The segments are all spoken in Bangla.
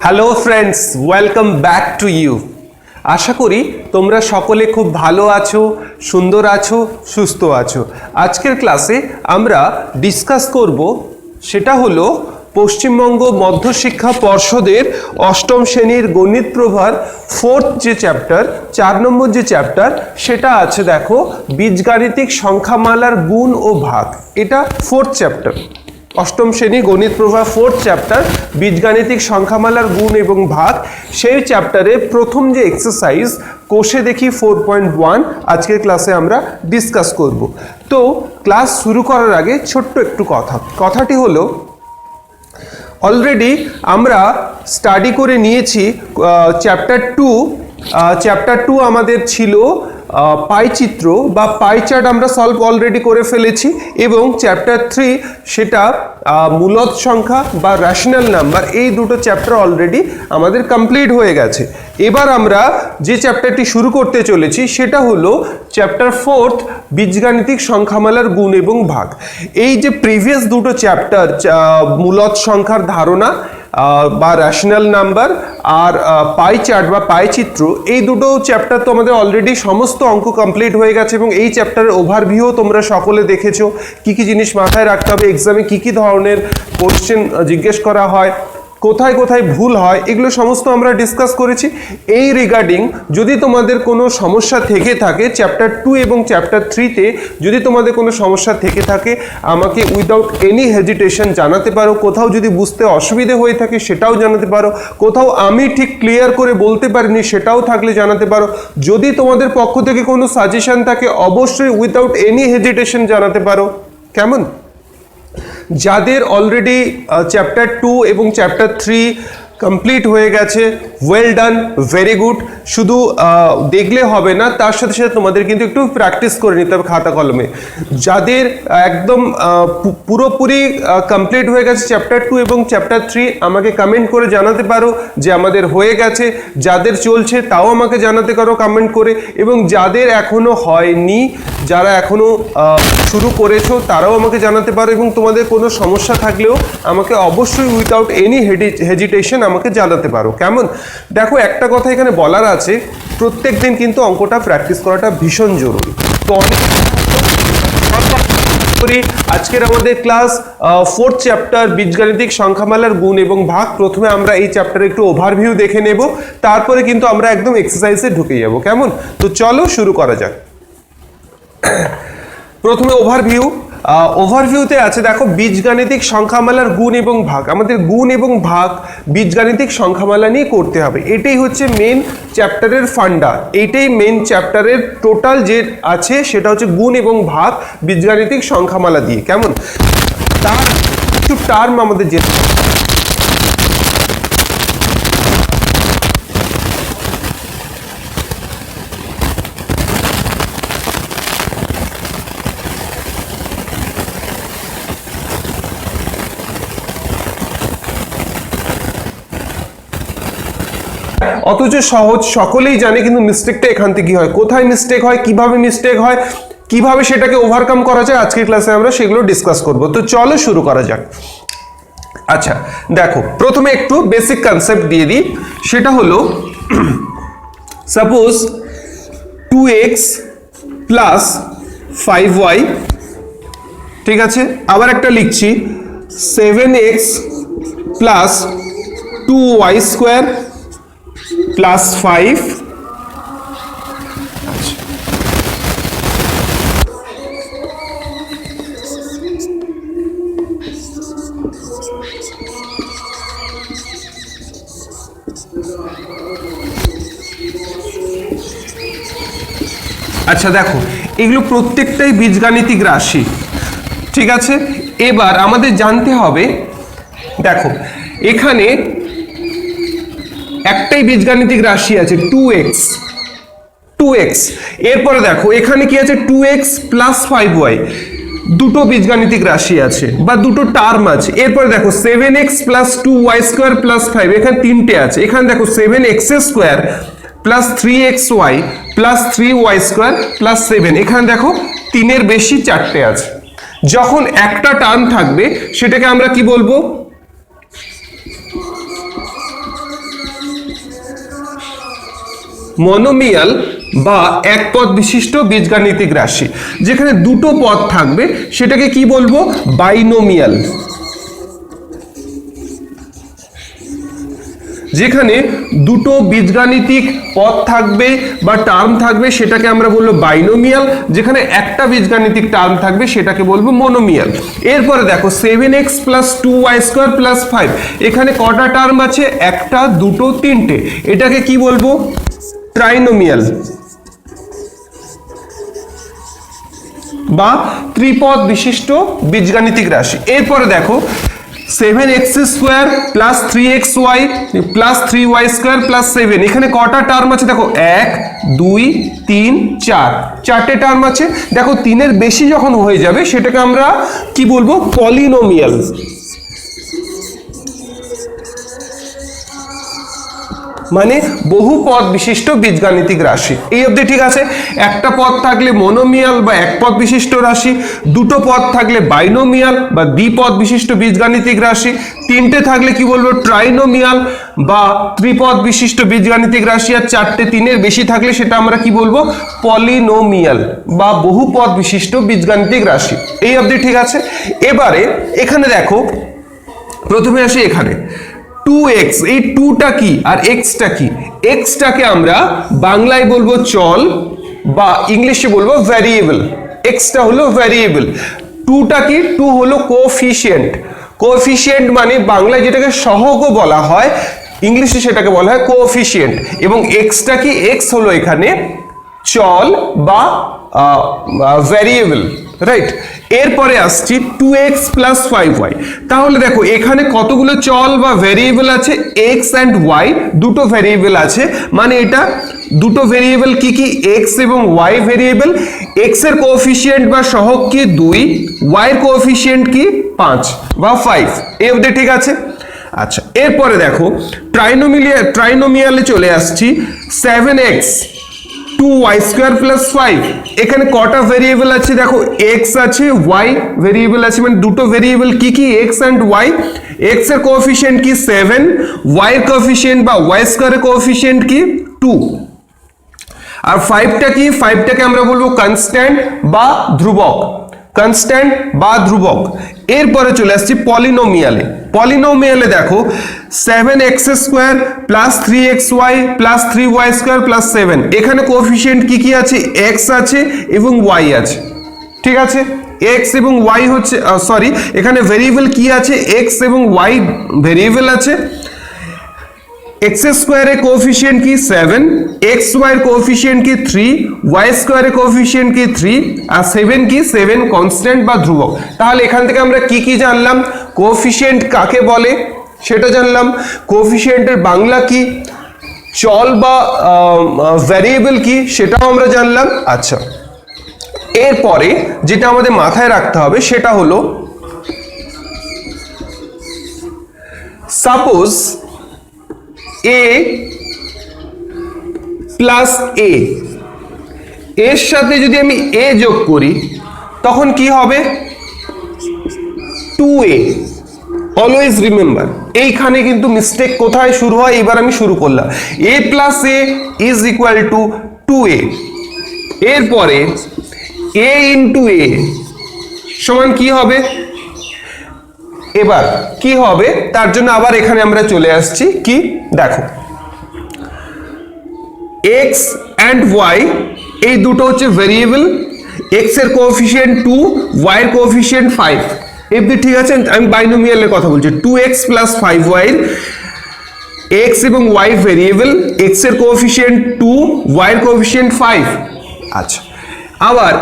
Hello friends, welcome back to you. আশা করি তোমরা সকলে খুব ভালো আছো, সুন্দর আছো, সুস্থ আছো। আজকের ক্লাসে আমরা ডিসকাস করব, সেটা হলো পশ্চিমবঙ্গ মধ্যশিক্ষা পর্ষদের অষ্টম শ্রেণীর গণিত প্রভার ফোর্থ যে চ্যাপ্টার, 4 নম্বর যে চ্যাপ্টার, সেটা আছে দেখো বীজগাণিতিক সংখ্যামালার গুণ ও ভাগ। এটা ফোর্থ চ্যাপ্টার, অষ্টম শ্রেণী গণিত প্রভা ফোর্থ চ্যাপ্টার, বীজগাণিতিক সংখ্যামালার গুণ এবং ভাগ। সেই চ্যাপ্টারে প্রথম যে এক্সারসাইজ কোষে দেখি 4.1 আজকের ক্লাসে আমরা ডিসকাস করব। তো ক্লাস শুরু করার আগে ছোট্ট একটু কথাটি হলো, অলরেডি আমরা স্টাডি করে নিয়েছি চ্যাপ্টার টু আমাদের ছিল পাইচিত্র বা পাই চার্ট, আমরা সলভ অলরেডি করে ফেলেছি। এবং চ্যাপ্টার 3 সেটা মূলদ সংখ্যা বা রেশনাল নাম্বার, এই দুটো চ্যাপ্টার অলরেডি আমাদের কমপ্লিট হয়ে গেছে। এবার আমরা যে চ্যাপ্টারটি শুরু করতে চলেছি সেটা হলো চ্যাপ্টার 4 বীজগাণিতিক সংখ্যামালার গুণ এবং ভাগ। এই যে প্রিভিয়াস দুটো চ্যাপ্টার, মূলদ সংখ্যার ধারণা বা রেশনাল নাম্বার আর পাই চার্ট বা পাইচিত্র, এই দুটো চ্যাপ্টার তো আমাদের অলরেডি সমস্ত অঙ্ক কমপ্লিট হয়ে গেছে। এবং এই চ্যাপ্টারের ওভারভিউ তোমরা সকলে দেখেছো, কি কি জিনিস মাথায় রাখতে হবে, এক্সামে কি কি ধরনের কোশ্চেন জিজ্ঞেস করা হয়, কোথায় কোথায় ভুল হয়, এগুলো সমস্ত আমরা ডিসকাস করেছি। এই রিগার্ডিং যদি তোমাদের কোনো সমস্যা থেকে থাকে চ্যাপ্টার 2 এবং চ্যাপ্টার 3-তে, যদি তোমাদের কোনো সমস্যা থেকে থাকে আমাকে উইদাউট এনি হেজিটেশন জানাতে পারো। কোথাও যদি বুঝতে অসুবিধে হয়ে থাকে সেটাও জানাতে পারো, কোথাও আমি ঠিক ক্লিয়ার করে বলতে পারিনি সেটাও থাকলে জানাতে পারো। যদি তোমাদের পক্ষ থেকে কোনো সাজেশন থাকে অবশ্যই উইদাউট এনি হেজিটেশন জানাতে পারো, কেমন? যাদের অলরেডি চ্যাপ্টার 2 এবং চ্যাপ্টার 3 কমপ্লিট হয়ে গেছে, ওয়েল ডান, ভেরি গুড। শুধু দেখলে হবে না, তার সাথে সাথে তোমাদের কিন্তু একটু প্র্যাকটিস করে নিতে হবে খাতা কলমে। যাদের একদম পুরোপুরি কমপ্লিট হয়ে গেছে চ্যাপ্টার 2 এবং চ্যাপ্টার 3, আমাকে কমেন্ট করে জানাতে পারো যে আমাদের হয়ে গেছে। যাদের চলছে তাও আমাকে জানাতে পারো কমেন্ট করে। এবং যাদের এখনো হয়নি, যারা এখনো শুরু করেছো, তারাও আমাকে জানাতে পারো। এবং তোমাদের কোনো সমস্যা থাকলেও আমাকে অবশ্যই উইদাউট এনি হেজিটেশন আমাকে জানাতে পারো, কেমন? দেখো, একটা কথা এখানে বলার আছে, প্রত্যেক দিন কিন্তু অঙ্কটা প্র্যাকটিস করাটা ভীষণ জরুরি। তো আজকের আমাদের ক্লাস 4th চ্যাপ্টার বীজগাণিতিক সংখ্যামালার গুণ এবং ভাগ। প্রথমে আমরা এই চ্যাপ্টারে একটু ওভারভিউ দেখে নেব, তারপরে কিন্তু আমরা একদম এক্সারসাইজে ঢুকে যাব, কেমন? তো চলো শুরু করা যাক। প্রথমে ওভারভিউতে আছে দেখো বীজগাণিতিক সংখ্যামালার গুণ এবং ভাগ। আমাদের গুণ এবং ভাগ বীজগাণিতিক সংখ্যামালা নিয়ে করতে হবে, এটাই হচ্ছে মেন চ্যাপ্টারের ফান্ডা। এইটাই মেন চ্যাপ্টারের টোটাল যে আছে সেটা হচ্ছে গুণ এবং ভাগ বীজগাণিতিক সংখ্যামালা দিয়ে, কেমন? তার কিছু টার্ম আমাদের যেতে হবে। অথচ সহজ, সকলেই জানে, কিন্তু মিস্টেকটা এখান থেকে হয়। কোথায় মিস্টেক হয়, কিভাবে মিস্টেক হয়, কিভাবে সেটাকে ওভারকাম করা যায়, আজকের ক্লাসে আমরা সেগুলো ডিসকাস করব। তো চলো শুরু করা যাক। আচ্ছা দেখো, প্রথমে একটু বেসিক কনসেপ্ট দিয়ে দিই, সেটা হলো সাপোজ 2x প্লাস 5y, ঠিক আছে? আবার একটা লিখছি 7x plus 2y square plus 5। আচ্ছা দেখো, এগুলো প্রত্যেকটাই বীজগাণিতিক রাশি, ঠিক আছে? এবার আমাদের জানতে হবে, দেখো এখানে একটাই বীজগাণিতিক রাশি আছে 2x। এরপরে দেখো এখানে কি আছে 2x প্লাস 5y, দুটো বীজগাণিতিক রাশি আছে বা দুটো টার্ম আছে। এরপরে দেখো 7x plus 2y square plus 5, এখানে তিনটে আছে। এখানে দেখো 7x square plus 3xy plus 3y square plus 7, এখানে দেখো তিনের বেশি চারটে আছে। যখন একটা টার্ম থাকবে সেটাকে আমরা কি বলবো? মনোমিয়াল বা এক পদ বিশিষ্ট বীজগাণিতিক রাশি। যেখানে দুটো পদ থাকবে সেটাকে কি বলবো? বাইনোমিয়াল। যেখানে দুটো বীজগাণিতিক পদ থাকবে বা টার্ম থাকবে সেটাকে আমরা বলবো বাইনোমিয়াল, যেখানে একটা বীজগাণিতিক টার্ম থাকবে সেটাকে বলবো মনোমিয়াল। এরপরে দেখো 7x প্লাস 2y² প্লাস 5, এখানে কটা টার্ম আছে? একটা, দুটো, তিনটে, এটাকে কি বলবো? ট্রাইনোমিয়াল বা ত্রিপদ বিশিষ্ট বীজগাণিতিক রাশি। এরপরে দেখো 7x² plus 3xy plus 3y² plus 7, এখানে কটা টার্ম আছে? দেখো 1 2 3 4, চারটে টার্ম আছে। দেখো 3-এর বেশি যখন হয়ে যাবে সেটাকে আমরা কি বলবো? পলিনোমিয়াল। মানে বহু পদ বিশিষ্ট বীজগাণিতিক রাশি। এই অবধি ঠিক আছে? একটা পদ থাকলে মনোমিয়াল বা এক পদ বিশিষ্ট রাশি, দুটো পদ থাকলে বাইনোমিয়াল বা দ্বিপদ বিশিষ্ট বীজগাণিতিক রাশি, তিনটে থাকলে কি বলবো? ট্রাইনোমিয়াল বা ত্রিপদ বিশিষ্ট বীজগাণিতিক রাশি, আর চারটে, 3-এর বেশি থাকলে সেটা আমরা কি বলবো? পলিনোমিয়াল বা বহু পদ বিশিষ্ট বীজগাণিতিক রাশি। এই অবধি ঠিক আছে? এবারে এখানে দেখো, প্রথমে আসি এখানে 2x, এই 2টা কি আর x-টা কি? x-টাকে আমরা বাংলায় বলবো চল বা ইংলিশে বলবো ভ্যারিয়েবল। x-টা হলো ভ্যারিয়েবল। 2টা কি? 2 হলো কোএফিশিয়েন্ট। কোএফিশিয়েন্ট মানে বাংলায় যেটাকে সহগও বলা হয়, ইংলিশে সেটাকে বলা হয় কোএফিশিয়েন্ট। এবং x-টা কি? x হলো এখানে চল বা ভ্যারিয়েবল, রাইট? এরপরে আসছি 2x প্লাস 5y। তাহলে দেখো এখানে কতগুলো চল বা ভ্যারিয়েবল আছে? x অ্যান্ড y, দুটো ভ্যারিয়েবল আছে। মানে এটা দুটো ভ্যারিয়েবল কি কি? x এবং y ভ্যারিয়েবল। x এর কোএফিশিয়েন্ট বা সহগ কি? 2, y এর কোএফিশিয়েন্ট কি? 5 বা 5। এই অবধি ঠিক আছে? আচ্ছা, এরপরে দেখো ট্রাইনোমিয়ালে চলে আসছি। 7x 2y² প্লাস 5, এখানে কটা ভেরিয়েবল আছে? দেখো x আছে, y ভেরিয়েবল আছে। মানে দুটো ভেরিয়েবল কি কি? x and y। x এর কোএফিশিয়েন্ট কি? 7, y এর কোএফিশিয়েন্ট বা y² এর কোএফিশিয়েন্ট কি? 2। আর 5টা কি? 5টাকে আমরা বলবো কনস্ট্যান্ট বা ধ্রুবক। কনস্ট্যান্ট বা ধ্রুবক। এরপরে চলে আসছি পলিনোমিয়ালে। পলিনোমিয়ালে দেখো 7x² plus 3xy plus 3y² plus 7, এখানে কোএফিশিয়েন্ট কি কি আছে? x আছে এবং y আছে। ঠিক আছে? x এবং y হচ্ছে, সরি, এখানে ভেরিয়েবল কি আছে? x এবং y ভেরিয়েবল আছে। x² এর কোএফিশিয়েন্ট কি? 7, xy এর কোএফিশিয়েন্ট কি? 3, y² এর কোএফিশিয়েন্ট কি? 3, আর 7 কি? 7 কনস্ট্যান্ট বা ধ্রুবক। তাহলে এখান থেকে আমরা কি কি জানলাম? কোএফিশিয়েন্ট কাকে বলে সেটা জানলাম। কোএফিশিয়েন্টের বাংলা কি? চল বা ভ্যারিয়েবল কি সেটাও আমরা জানলাম। আচ্ছা, এরপরে যেটা আমাদের মাথায় রাখতে হবে সেটা হলো, সাপোজ a প্লাস a এর সাথে যদি আমি a যোগ করি তখন কি হবে? 2a। অলওয়েজ রিমেম্বার, এইখানে কিন্তু মিস্টেক কোথায় শুরু হয়? এবার আমি শুরু করলাম। a plus a is equal two 2a। এরপরে a ইন্টু a সমান কি হবে? এবার কি হবে তার জন্য আবার এখানে আমরা চলে আসছি। কি? দেখো x and y এই দুটো হচ্ছে ভেরিয়েবল। x এর কোএফিশিয়েন্ট 2, y এর কোএফিশিয়েন্ট 5। এমনি ঠিক আছে? আমি বাইনোমিয়ালের কথা বলছি। 2x প্লাস 5y, x এবং y ভেরিয়েবল, x এর কোএফিশিয়েন্ট 2, y এর কোএফিশিয়েন্ট 5। আচ্ছা, আবার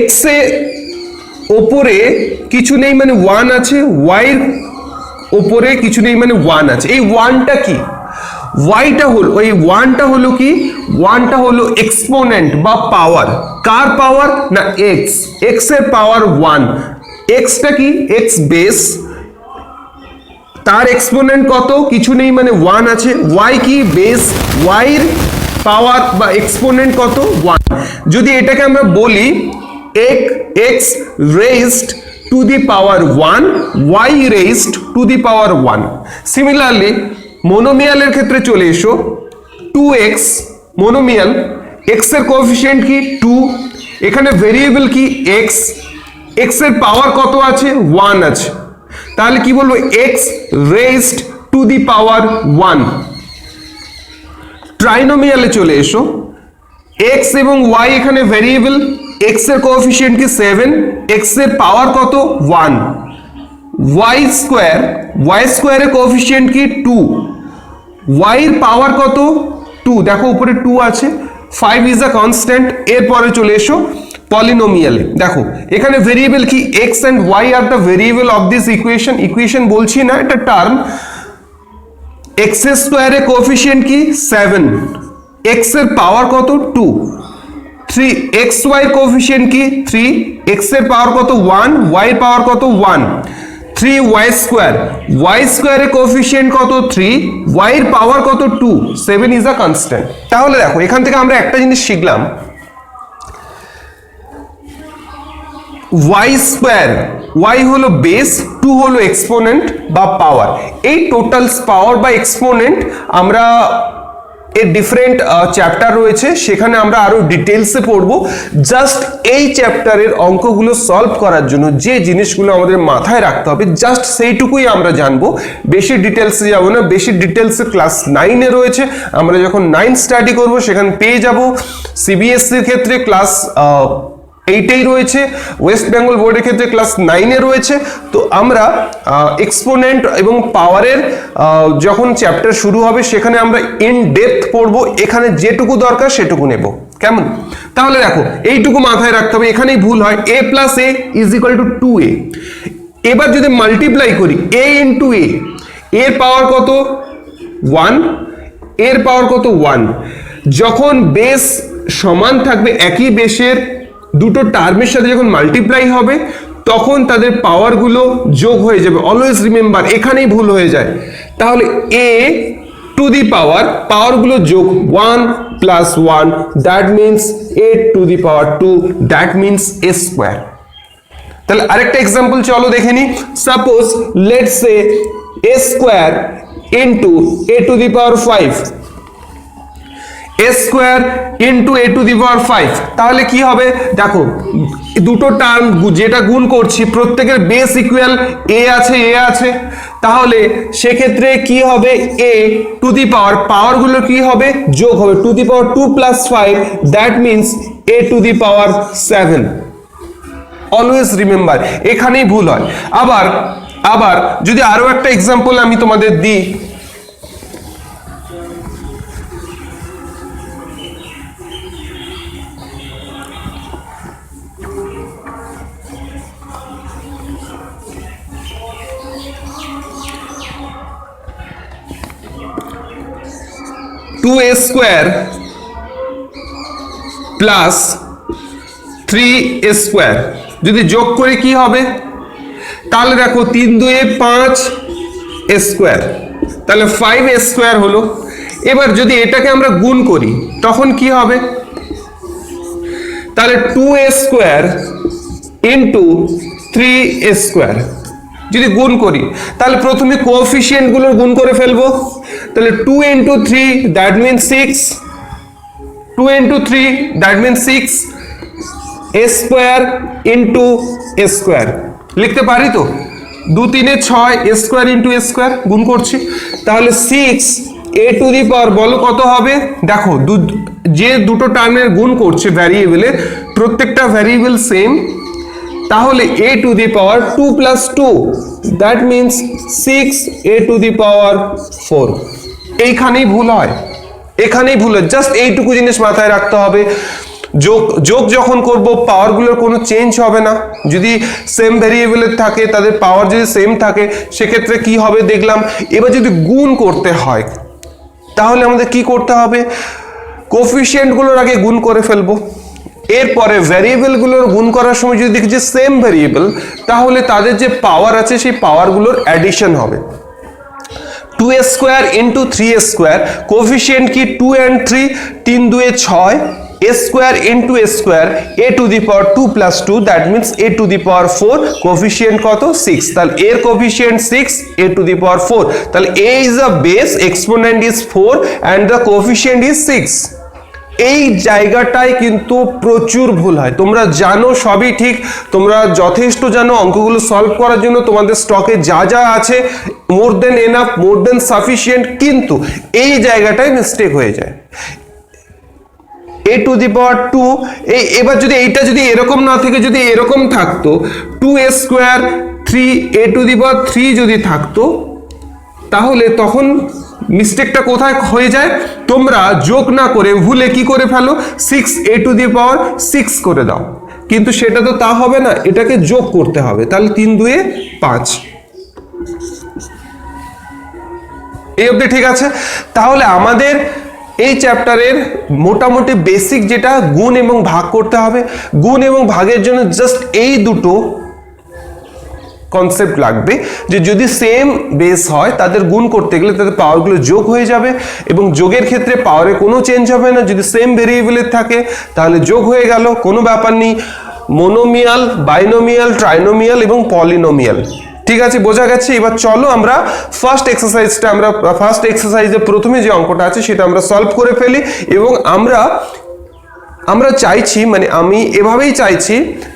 x এর ওপরে কিছু নেই মানে 1 আছে, y এর ওপরে কিছু নেই মানে 1 আছে। এই 1টা কি? yটা হলো, ওই 1টা হলো কি? 1টা হলো এক্সপোনেন্ট বা পাওয়ার। কার পাওয়ার? না x। x এর পাওয়ার 1। xটা কি? x বেস, তার এক্সপোনেন্ট কত? কিছু নেই মানে 1 আছে। y কি? বেস, y এর পাওয়ার বা এক্সপোনেন্ট কত? 1। যদি এটাকে আমরা বলি x raised to the power 1, y raised to the power 1। Similarly মনোমিয়ালের ক্ষেত্রে চলে এসো, 2x মোনোমিয়াল, এক্স এর কোএফিসিয়েন্ট কি 2, এখানে ভেরিয়েবল কি এক্স, এক্স এর পাওয়ার কত আছে 1 আছে, তাহলে কি বলবো x raised two the power 1। ট্রাইনোমিয়ালে চলে এসো, এক্স এবং ওয়াই এখানে ভেরিয়েবল, এক্স এর কোএফিসিয়েন্ট কি 7, এক্স এর পাওয়ার কত 1, ওয়াই স্কোয়ারের কোএফিসিয়েন্ট কি 2, ওয়াই এর পাওয়ার কত 2, দেখো উপরে 2 আছে, 5 ইজ আ কনস্ট্যান্ট। এরপরে চলে এসো পলিনোমিয়ালে, দেখো এখানে ভেরিয়েবল কি x and y are the variable of this equation বলছি না, এটা টার্ম। এক্স স্কোয়ারের কোএফিসিয়েন্ট কি 7, এক্স এর পাওয়ার কত 2, 3 এক্স ওয়াই এর কোএফিসিয়েন্ট কি 3, এক্স এর পাওয়ার কত 1, ওয়াই এর পাওয়ার কত 1, 3 ওয়াই স্কোয়ারের কোএফিসিয়েন্ট কত 3, ওয়াই এর পাওয়ার কত 2, 7 ইজ আ কনস্ট্যান্ট। তাহলে দেখো এখান থেকে আমরা একটা জিনিস শিখলাম, ওয়াই স্কোয়ার, ওয়াই হলো বেস, 2 হলো এক্সপোনেন্ট বা পাওয়ার। এই টোটাল পাওয়ার বা এক্সপোনেন্ট আমরা এর ডিফারেন্ট চ্যাপ্টার রয়েছে, সেখানে আমরা আরো ডিটেলসে পড়বো। জাস্ট এই চ্যাপ্টারের অঙ্কগুলো সলভ করার জন্য যে জিনিসগুলো আমাদের মাথায় রাখতে হবে জাস্ট সেইটুকুই আমরা জানবো, বেশি ডিটেলসে যাব না। বেশি ডিটেলসে ক্লাস 9-এ রয়েছে, আমরা যখন 9 স্টাডি করব সেখানে পেয়ে যাব। সিবিএসসির ক্ষেত্রে ক্লাস 8-এই রয়েছে, ওয়েস্ট বেঙ্গল বোর্ডের ক্ষেত্রে ক্লাস 9-এ রয়েছে। তো আমরা এক্সপোনেন্ট এবং পাওয়ারের যখন চ্যাপ্টার শুরু হবে সেখানে আমরা ইন ডেপথ পড়বো, এখানে যেটুকু দরকার সেটুকু নেব, কেমন? তাহলে দেখো এইটুকু মাথায় রাখতে হবে, এখানেই ভুল হয়, a plus A is equal two 2a। এবার যদি মাল্টিপ্লাই করি a ইন্টু এ, এর পাওয়ার কত 1, এর পাওয়ার কত 1। যখন বেস সমান থাকবে, একই বেসের দুটো টার্মের সাথে যখন মাল্টিপ্লাই হবে তখন তাদের পাওয়ারগুলো যোগ হয়ে যাবে। অলওয়েজ রিমেম্বার, এখানেই ভুল হয়ে যায়। তাহলে a টু দি পাওয়ারগুলো যোগ 1 plus 1, that means a to the power 2, that means a square. তাহলে আরেকটা এক্সাম্পল চলো দেখে নি। Suppose let's say a square into a to the power 5, a square into a to the power 5, তাহলে কি হবে দেখো, দুটো টার্ম যেটা গুণ করছি প্রত্যেকের বেস ইকুয়াল a আছে, তাহলে সেক্ষেত্রে কি হবে a টু দি পাওয়ারগুলো কি হবে যোগ হবে, two the power 2 plus 5, that means a to the power 7। Always remember, এখানেই ভুল হয়। আবার যদি আরো একটা এক্সাম্পল আমি তোমাদের দিই, a square plus 3a square যদি যোগ করে কি হবে, তাহলে দেখো 3 2 5 a স্কোয়ার, তাহলে 5a স্কোয়ার হলো। এবার যদি এটাকে আমরা গুণ করি তখন কি হবে, তাহলে 2a square into 3a square যদি গুণ করি, তাহলে প্রথমে কোএফিসিয়েন্ট গুলো গুণ করে ফেলবো। তাহলে 2 into 3 that means 6, 2 into 3 that means 6, a square into a square লিখতে পারি তো, 2 3 6, a square into a square গুণ করছি, তাহলে 6 a টু দি পাওয়ার বলো কত হবে, দেখো যে দুটো টার্মের গুণ করছে ভ্যারিয়েবলে, প্রত্যেকটা ভ্যারিয়েবল সেম, তাহলে a to the power 2 plus 2, that means 6a to the power 4। এইখানেই ভুল হয়, জাস্ট এইটুকু জিনিস মাথায় রাখতে হবে। যোগ যখন করব পাওয়ারগুলোর কোনো চেঞ্জ হবে না, যদি সেম ভেরিয়েবলের থাকে তাদের পাওয়ার যদি সেম থাকে সেক্ষেত্রে কি হবে দেখলাম। এবার যদি গুণ করতে হয় তাহলে আমাদের কি করতে হবে, কোএফিসিয়েন্টগুলোর আগে গুণ করে ফেলবো, এরপরে ভ্যারিয়েবলগুলোর গুণ করার সময় যদি দেখি যে সেম ভ্যারিয়েবল, তাহলে তাদের যে পাওয়ার আছে সেই পাওয়ারগুলোর অ্যাডিশন হবে। 2a square into 3a square, coefficient কি 2 and 3, 3 2 6, a square into a square, a to the power 2 plus 2, that means a to the power 4, coefficient কত 6, তাহলে এর coefficient 6, a to the power 4, তাহলে a is a base, exponent is 4 and the coefficient is 6, এই জায়গাটায় কিন্তু প্রচুর ভুল হয়। তোমরা জানো সবই ঠিক, তোমরা যথেষ্ট জানো অঙ্কগুলো সলভ করার জন্য তোমাদের স্টকে যা যা আছে মোর দেন এনাফ, মোর দেন সাফিসিয়েন্ট, কিন্তু এই জায়গাটায় মিস্টেক হয়ে যায়। a টু দি পাওয়ার 2, এবার যদি এইটা যদি এরকম না থেকে যদি এরকম থাকতো 2a square 3a two the power 3 যদি থাকতো, তাহলে তখন মিস্টেকটা কোথায় হয়ে যায়? তোমরা যোগ না করে ভুলে কি করে ফেলো, 6a টু দি পাওয়ার 6 করে দাও, কিন্তু সেটা তো তা হবে না, এটাকে যোগ করতে হবে। তাহলে 3 2 5, এই অবধি ঠিক আছে। তাহলে আমাদের এই চ্যাপ্টারের মোটামুটি বেসিক যেটা গুণ এবং ভাগ করতে হবে, গুণ এবং ভাগের জন্য জাস্ট এই দুটো কনসেপ্ট লাগবে, যে যদি সেম বেস হয় তাদের গুণ করতে গেলে তাদের পাওয়ারগুলো যোগ হয়ে যাবে, এবং যোগের ক্ষেত্রে পাওয়ারে কোনো চেঞ্জ হবে না। যদি সেম ভেরিয়েবলের থাকে তাহলে যোগ হয়ে গেল, কোনো ব্যাপার নেই। মোনোমিয়াল, বাইনোমিয়াল, ট্রাইনোমিয়াল এবং পলিনোমিয়াল, ঠিক আছে, বোঝা গেছে। এবার চলো আমরা ফার্স্ট এক্সারসাইজে প্রথমে যে অঙ্কটা আছে সেটা আমরা সলভ করে ফেলি। এবং আমরা চাইছি, মানে আমি এভাবেই চাইছি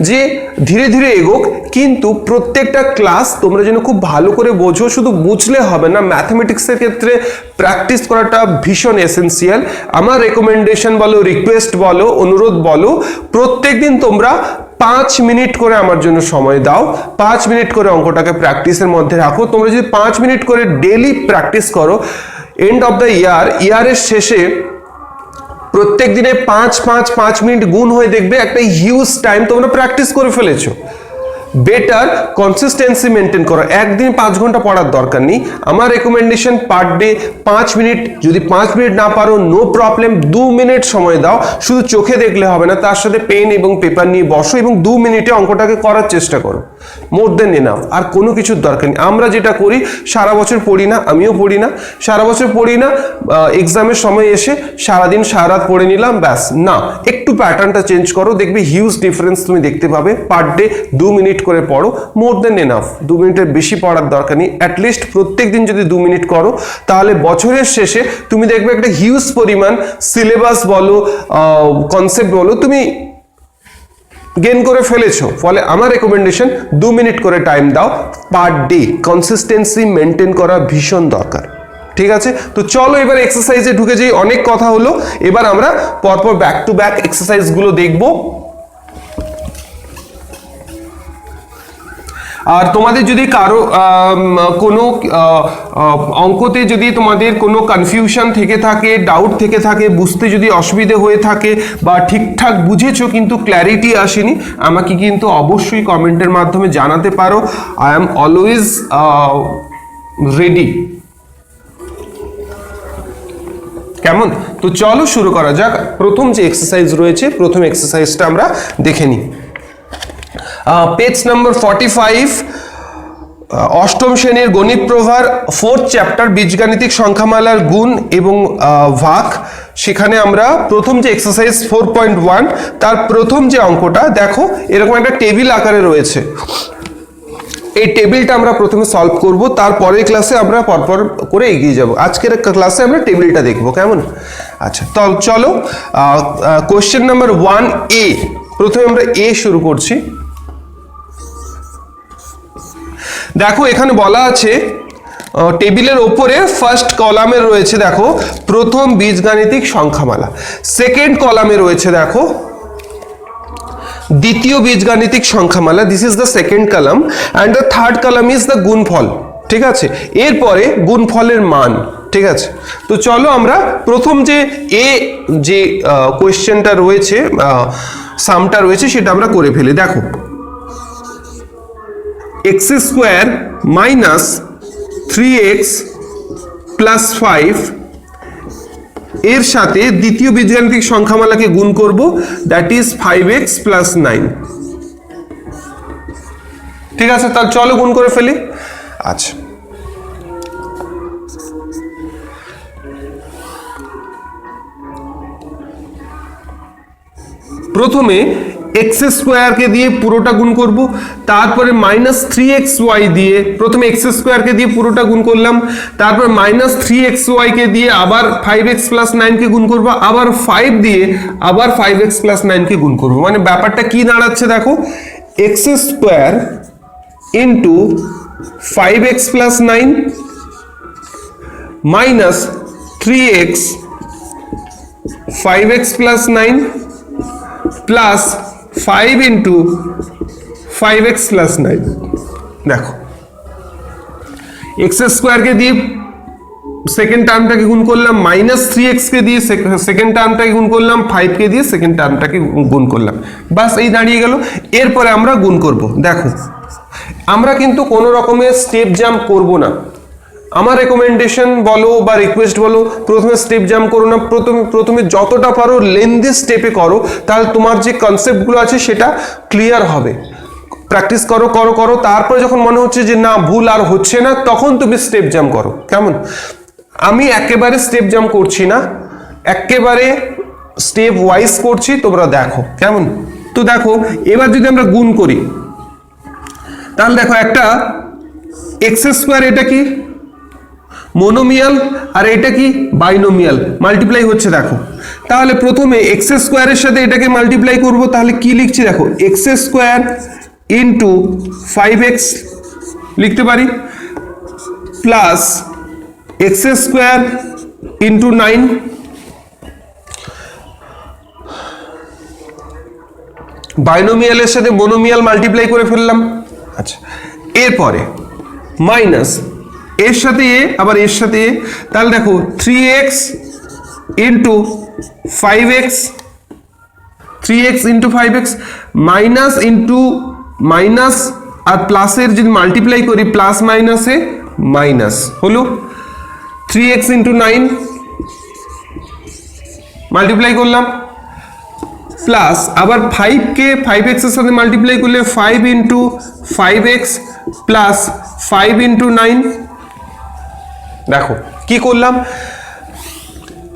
যে ধীরে ধীরে এগোক, কিন্তু প্রত্যেকটা ক্লাস তোমরা যেন খুব ভালো করে বোঝো। শুধু বুঝলে হবে না, ম্যাথমেটিক্সের ক্ষেত্রে প্র্যাকটিস করাটা ভীষণ এসেন্সিয়াল। আমার রেকমেন্ডেশন বলো, রিকোয়েস্ট বলো, অনুরোধ বলো, প্রত্যেকদিন তোমরা 5 মিনিট করে আমার জন্য সময় দাও, 5 মিনিট করে অঙ্কটাকে প্র্যাকটিসের মধ্যে রাখো। তোমরা যদি 5 মিনিট করে ডেইলি প্র্যাকটিস করো, এন্ড অফ দ্য ইয়ারের শেষে প্রত্যেক দিনে 5 মিনিট গুণ হয়ে দেখবে একটা হিউজ টাইম তোমরা প্র্যাকটিস করে ফেলেছো। বেটার কনসিস্টেন্সি মেনটেন করো, একদিন 5 ঘন্টা পড়ার দরকার নেই। আমার রেকমেন্ডেশন পার ডে 5 মিনিট, যদি 5 মিনিট না পারো নো প্রবলেম, 2 মিনিট সময় দাও। শুধু চোখে দেখলে হবে না, তার সাথে পেন এবং পেপার নিয়ে বসো এবং 2 মিনিটে অঙ্কটাকে করার চেষ্টা করো, মোর দেন এনাফ। আর কোনো কিছুর দরকার নেই। আমরা যেটা করি, সারা বছর পড়ি না, আমিও পড়ি না, সারা বছর পড়ি না, এক্সামের সময় এসে সারাদিন সারা রাত পড়ে নিলাম, ব্যাস না। একটু প্যাটার্নটা চেঞ্জ করো, দেখবে হিউজ ডিফারেন্স তুমি দেখতে পাবে। পার ডে 2 মিনিট করে পড়ো, মোর দেন এনাফ। 2 মিনিটের বেশি পড়ার দরকার নেই। অ্যাটলিস্ট প্রত্যেক দিন যদি 2 মিনিট করো, তাহলে বছরের শেষে তুমি দেখবে একটা হিউজ পরিমাণ সিলেবাস বলো, কনসেপ্ট বলো, তুমি গেইন করে ফেলেছো। ফলে আমার রেকমেন্ডেশন 2 মিনিট করে টাইম দাও পার ডে। কনসিস্টেন্সি মেনটেন করা ভীষণ দরকার, ঠিক আছে। তো চলো এবার এক্সারসাইজে ঢুকে যাই। অনেক কথা হলো, এবার আমরা পরপর ব্যাক টু ব্যাক এক্সারসাইজগুলো দেখবো। আর তোমাদের যদি কারো কোনো অঙ্কতে যদি তোমাদের কোনো কনফিউশন থেকে থাকে, ডাউট থেকে থাকে, বুঝতে যদি অসুবিধে হয়ে থাকে, বা ঠিকঠাক বুঝেছো কিন্তু ক্ল্যারিটি আসেনি, আমাকে কিন্তু অবশ্যই কমেন্টের মাধ্যমে জানাতে পারো। I am always ready. কেমন? তো চলো শুরু করা যাক। প্রথম যে এক্সারসাইজ রয়েছে, প্রথম এক্সারসাইজটা আমরা দেখে নিই। পেজ নাম্বার 45, অষ্টম শ্রেণীর গণিত প্রভার 4th চ্যাপ্টার বীজগাণিতিক সংখ্যামালার গুণ এবং ভাগ। সেখানে আমরা প্রথম যে এক্সারসাইজ 4.1, তার প্রথম যে অঙ্কটা দেখো, এরকম একটা টেবিল আকারে রয়েছে। এই টেবিলটা আমরা প্রথমে সলভ করব, তারপরের ক্লাসে আমরা পরপর করে এগিয়ে যাব। আজকের ক্লাসে আমরা টেবিলটা দেখব, কেমন? আচ্ছা, তো চলো কোশ্চেন নাম্বার 1A, প্রথমে আমরা এ শুরু করছি। দেখো এখানে বলা আছে, টেবিলের ওপরে ফার্স্ট কলামে রয়েছে দেখো প্রথম বীজগাণিতিক সংখ্যামালা, সেকেন্ড কলামে রয়েছে দেখো দ্বিতীয় বীজগাণিতিক সংখ্যামালা, this is the second column, and the third column is the গুণফল, ঠিক আছে। এরপরে গুণফলের মান, ঠিক আছে। তো চলো আমরা প্রথম যে কোয়েশ্চেনটা রয়েছে, সামটা রয়েছে, সেটা আমরা করে ফেলি। দেখো x² মাইনাস 3x প্লাস 5 এর সাথে দ্বিতীয় বীজগাণিতিক সংখ্যামালাকে গুণ করব, দ্যাট ইজ 5x প্লাস 9, ঠিক আছে। তাহলে চলো গুণ করে ফেলি। আচ্ছা, প্রথমে এক্স স্কোয়ারকে দিয়ে পুরোটা গুণ করব, তারপরে মাইনাস 3xy দিয়ে প্রথমে এক্স স্কোয়ারকে দিয়ে পুরোটা গুণ করলাম, তারপর মাইনাস 3xy কে দিয়ে আবার 5x প্লাস 9 কে গুণ করব, আবার 5 দিয়ে আবার 5x প্লাস 9 কে গুণ করব। মানে ব্যাপারটা কি দাঁড়াচ্ছে দেখো, x square into 5x plus 9 minus 3x 5x plus 9 plus 5 into 5x plus 9। দেখো এক্স স্কোয়ারকে দিয়ে সেকেন্ড টার্মটাকে গুণ করলাম, মাইনাস 3x কে দিয়ে সেকেন্ড টার্মটাকে গুণ করলাম, 5 কে দিয়ে সেকেন্ড টার্মটাকে গুণ করলাম, বাস এই দাঁড়িয়ে গেল। এরপরে আমরা গুণ করব। দেখো আমরা কিন্তু কোনো রকমের স্টেপ জাম্প করব না, আমার রেকমেন্ডেশন বলো বা রিকোয়েস্ট বলো, প্রথমে স্টেপ জাম্প করো না, প্রথমে যতটা পারো লেন্দি স্টেপে করো, তাহলে তোমার যে কনসেপ্টগুলো আছে সেটা ক্লিয়ার হবে। প্র্যাকটিস করো করো করো, তারপরে যখন মনে হচ্ছে যে না ভুল আর হচ্ছে না, তখন তুমি স্টেপ জাম্প করো। কেমন? আমি একেবারে স্টেপ জাম্প করছি না, একেবারে স্টেপ ওয়াইজ করছি, তোমরা দেখো কেমন। তো দেখো এবার যদি আমরা গুণ করি, তাহলে দেখো একটা এক্স স্কোয়ার, এটা কি মোনোমিয়াল, আর এটা কি বাইনোমিয়াল, মাল্টিপ্লাই হচ্ছে। দেখো তাহলে প্রথমে এক্স স্কোয়ারের সাথে এটাকে মাল্টিপ্লাই করব, তাহলে কি লিখছি দেখো, এক্স স্কোয়ার ইন্টু 5x লিখতে পারি, প্লাস এক্স স্কোয়ার ইন্টু 9 বাইনোমিয়ালের সাথে মোনোমিয়াল মাল্টিপ্লাই করে ফেললাম। আচ্ছা, এরপরে মাইনাস এর সাথে এ, আবার এর সাথে এ, তাহলে দেখো 3x into 5x, 3x into 5x, minus into minus আর প্লাসের যদি মাল্টিপ্লাই করি, প্লাস মাইনাসে মাইনাস হলো, 3x ইন্টু 9 মাল্টিপ্লাই করলাম, প্লাস আবার 5 কে 5x এর সাথে মাল্টিপ্লাই করলে 5 ইন্টু 5x প্লাস 5 ইন্টু 9। দেখো কি করলাম,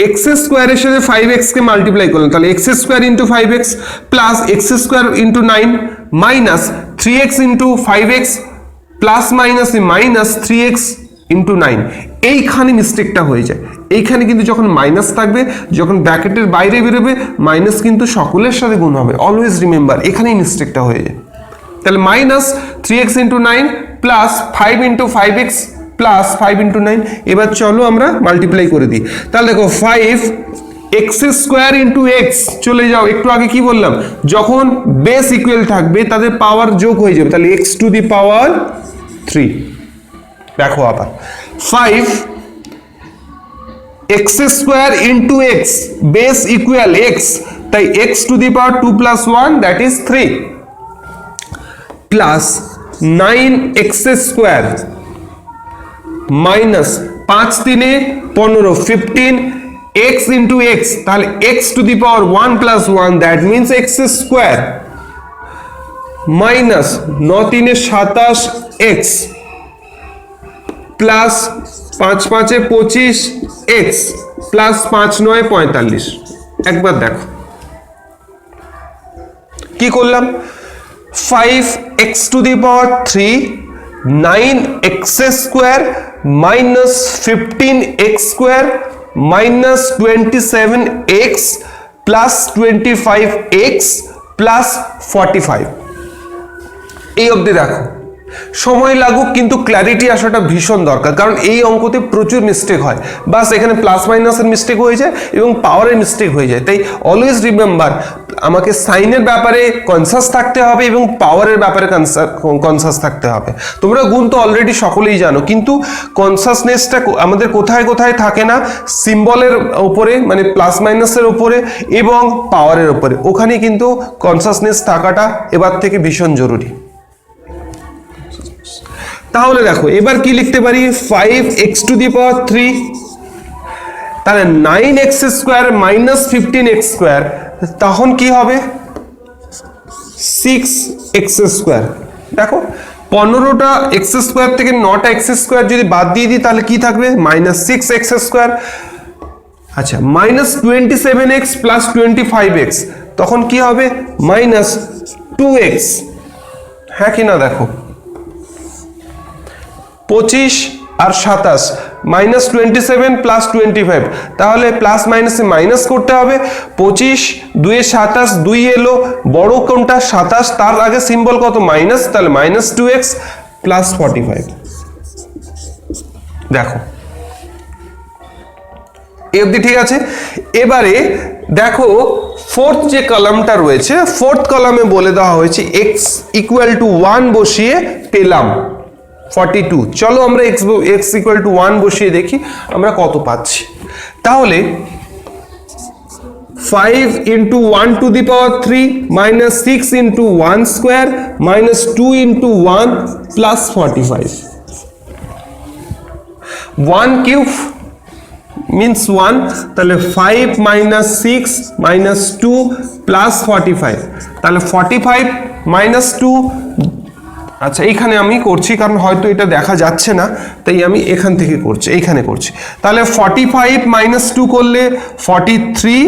এক্স স্কোয়ারের সাথে 5x কে মাল্টিপ্লাই করলাম, তাহলে x square into 5x plus x square into 9 minus 3x into 5x plus minus minus 3x into 9। এইখানে মিস্টেকটা হয়ে যায়, এইখানে কিন্তু যখন মাইনাস থাকবে, যখন ব্র্যাকেটের বাইরে বেরোবে, মাইনাস কিন্তু সকলের সাথে গুণ হবে, অলওয়েজ রিমেম্বার, এখানেই মিস্টেকটা হয়ে যায়। তাহলে minus 3x into 9 plus 5 into 5x plus 5 into 9। এবার চলো আমরা মাল্টিপ্লাই করে দিই, তাহলে দেখো 5 এক্স স্কোয়ার ইন্টু এক্স, চলে যাও, একটু আগে কি বললাম, যখন বেস ইকুয়াল থাকবে তাদের পাওয়ার যোগ হয়ে যাবে, তাহলে এক্স টু দি পাওয়ার 3। দেখো আবার 5 x square into x, base equal x, তাই x to the power 2 plus 1 that is 3, plus 9x square minus 5 3 15 15 x into x, তাহলে x to the power 1 plus 1 that means x square, minus 9 3 27 x plus 5 5 25 x plus 5 9 45। একবার দেখো কি করলাম, 5x to the power 3 9x square minus 15x square minus 27x plus 25x plus 45। এই অবধি দেখো, সময় লাগুক কিন্তু ক্ল্যারিটি আসাটা ভীষণ দরকার, কারণ এই অঙ্কতে প্রচুর মিস্টেক হয়, বাস এখানে প্লাস মাইনাসের মিস্টেক হয়ে যায় এবং পাওয়ারের মিস্টেক হয়ে যায়। তাই অলওয়েজ রিমেম্বার, আমাকে সাইনের ব্যাপারে কনসাস থাকতে হবে এবং পাওয়ারের ব্যাপারে কনসাস থাকতে হবে। তোমরা গুণ তো অলরেডি সকলেই জানো, কিন্তু কনসাসনেসটা আমাদের কোথায় কোথায় থাকে না, সিম্বলের উপরে মানে প্লাস মাইনাসের উপরে এবং পাওয়ারের উপরে, ওখানে কিন্তু কনসাসনেস থাকাটা এবার থেকে ভীষণ জরুরি। তাহলে দেখো এবার কি লিখতে পারি, 5x টু দি পাওয়ার 3, তাহলে 9x square minus 15x square, তখন কি হবে 6x স্কোয়ার। দেখো 15টা এক্স স্কোয়ার থেকে 9টা এক্স স্কোয়ার যদি বাদ দিয়ে দিই তাহলে কি থাকবে, মাইনাস 6x স্কোয়ার। আচ্ছা, মাইনাস 27x প্লাস 25x, তখন কি হবে মাইনাস 2x, হ্যাঁ কি না দেখো 25 আর 27 মাইনাস 27 প্লাস 25, তাহলে প্লাস মাইনাসে মাইনাস করতে হবে। 25 2 27, 2 এলো, বড় কোনটা 27, তার আগে সিম্বল কত মাইনাস, তাহলে মাইনাস 2x প্লাস 45। দেখো এই অবধি ঠিক আছে। এবারে দেখো ফোর্থ যে কলামটা রয়েছে, ফোর্থ কলামে বলে দেওয়া হয়েছে x ইকুয়াল টু 1 বসিয়ে পেলাম 42। চলো আমরা x ইকুয়াল টু 1 বসিয়ে দেখি আমরা কত পাচ্ছি। তাহলে 5 into 1 two the power 3 minus 6 into 1 square minus 2 into 1 plus 45। 1 cube means 1, তাহলে 5 minus 6 minus 2 plus 45, তাহলে 45 minus 2। আচ্ছা এইখানে আমি করছি কারণ হয়তো এটা দেখা যাচ্ছে না, তাই আমি এখান থেকে করছি, এইখানে করছি। তাহলে 45 minus 2 করলে 43,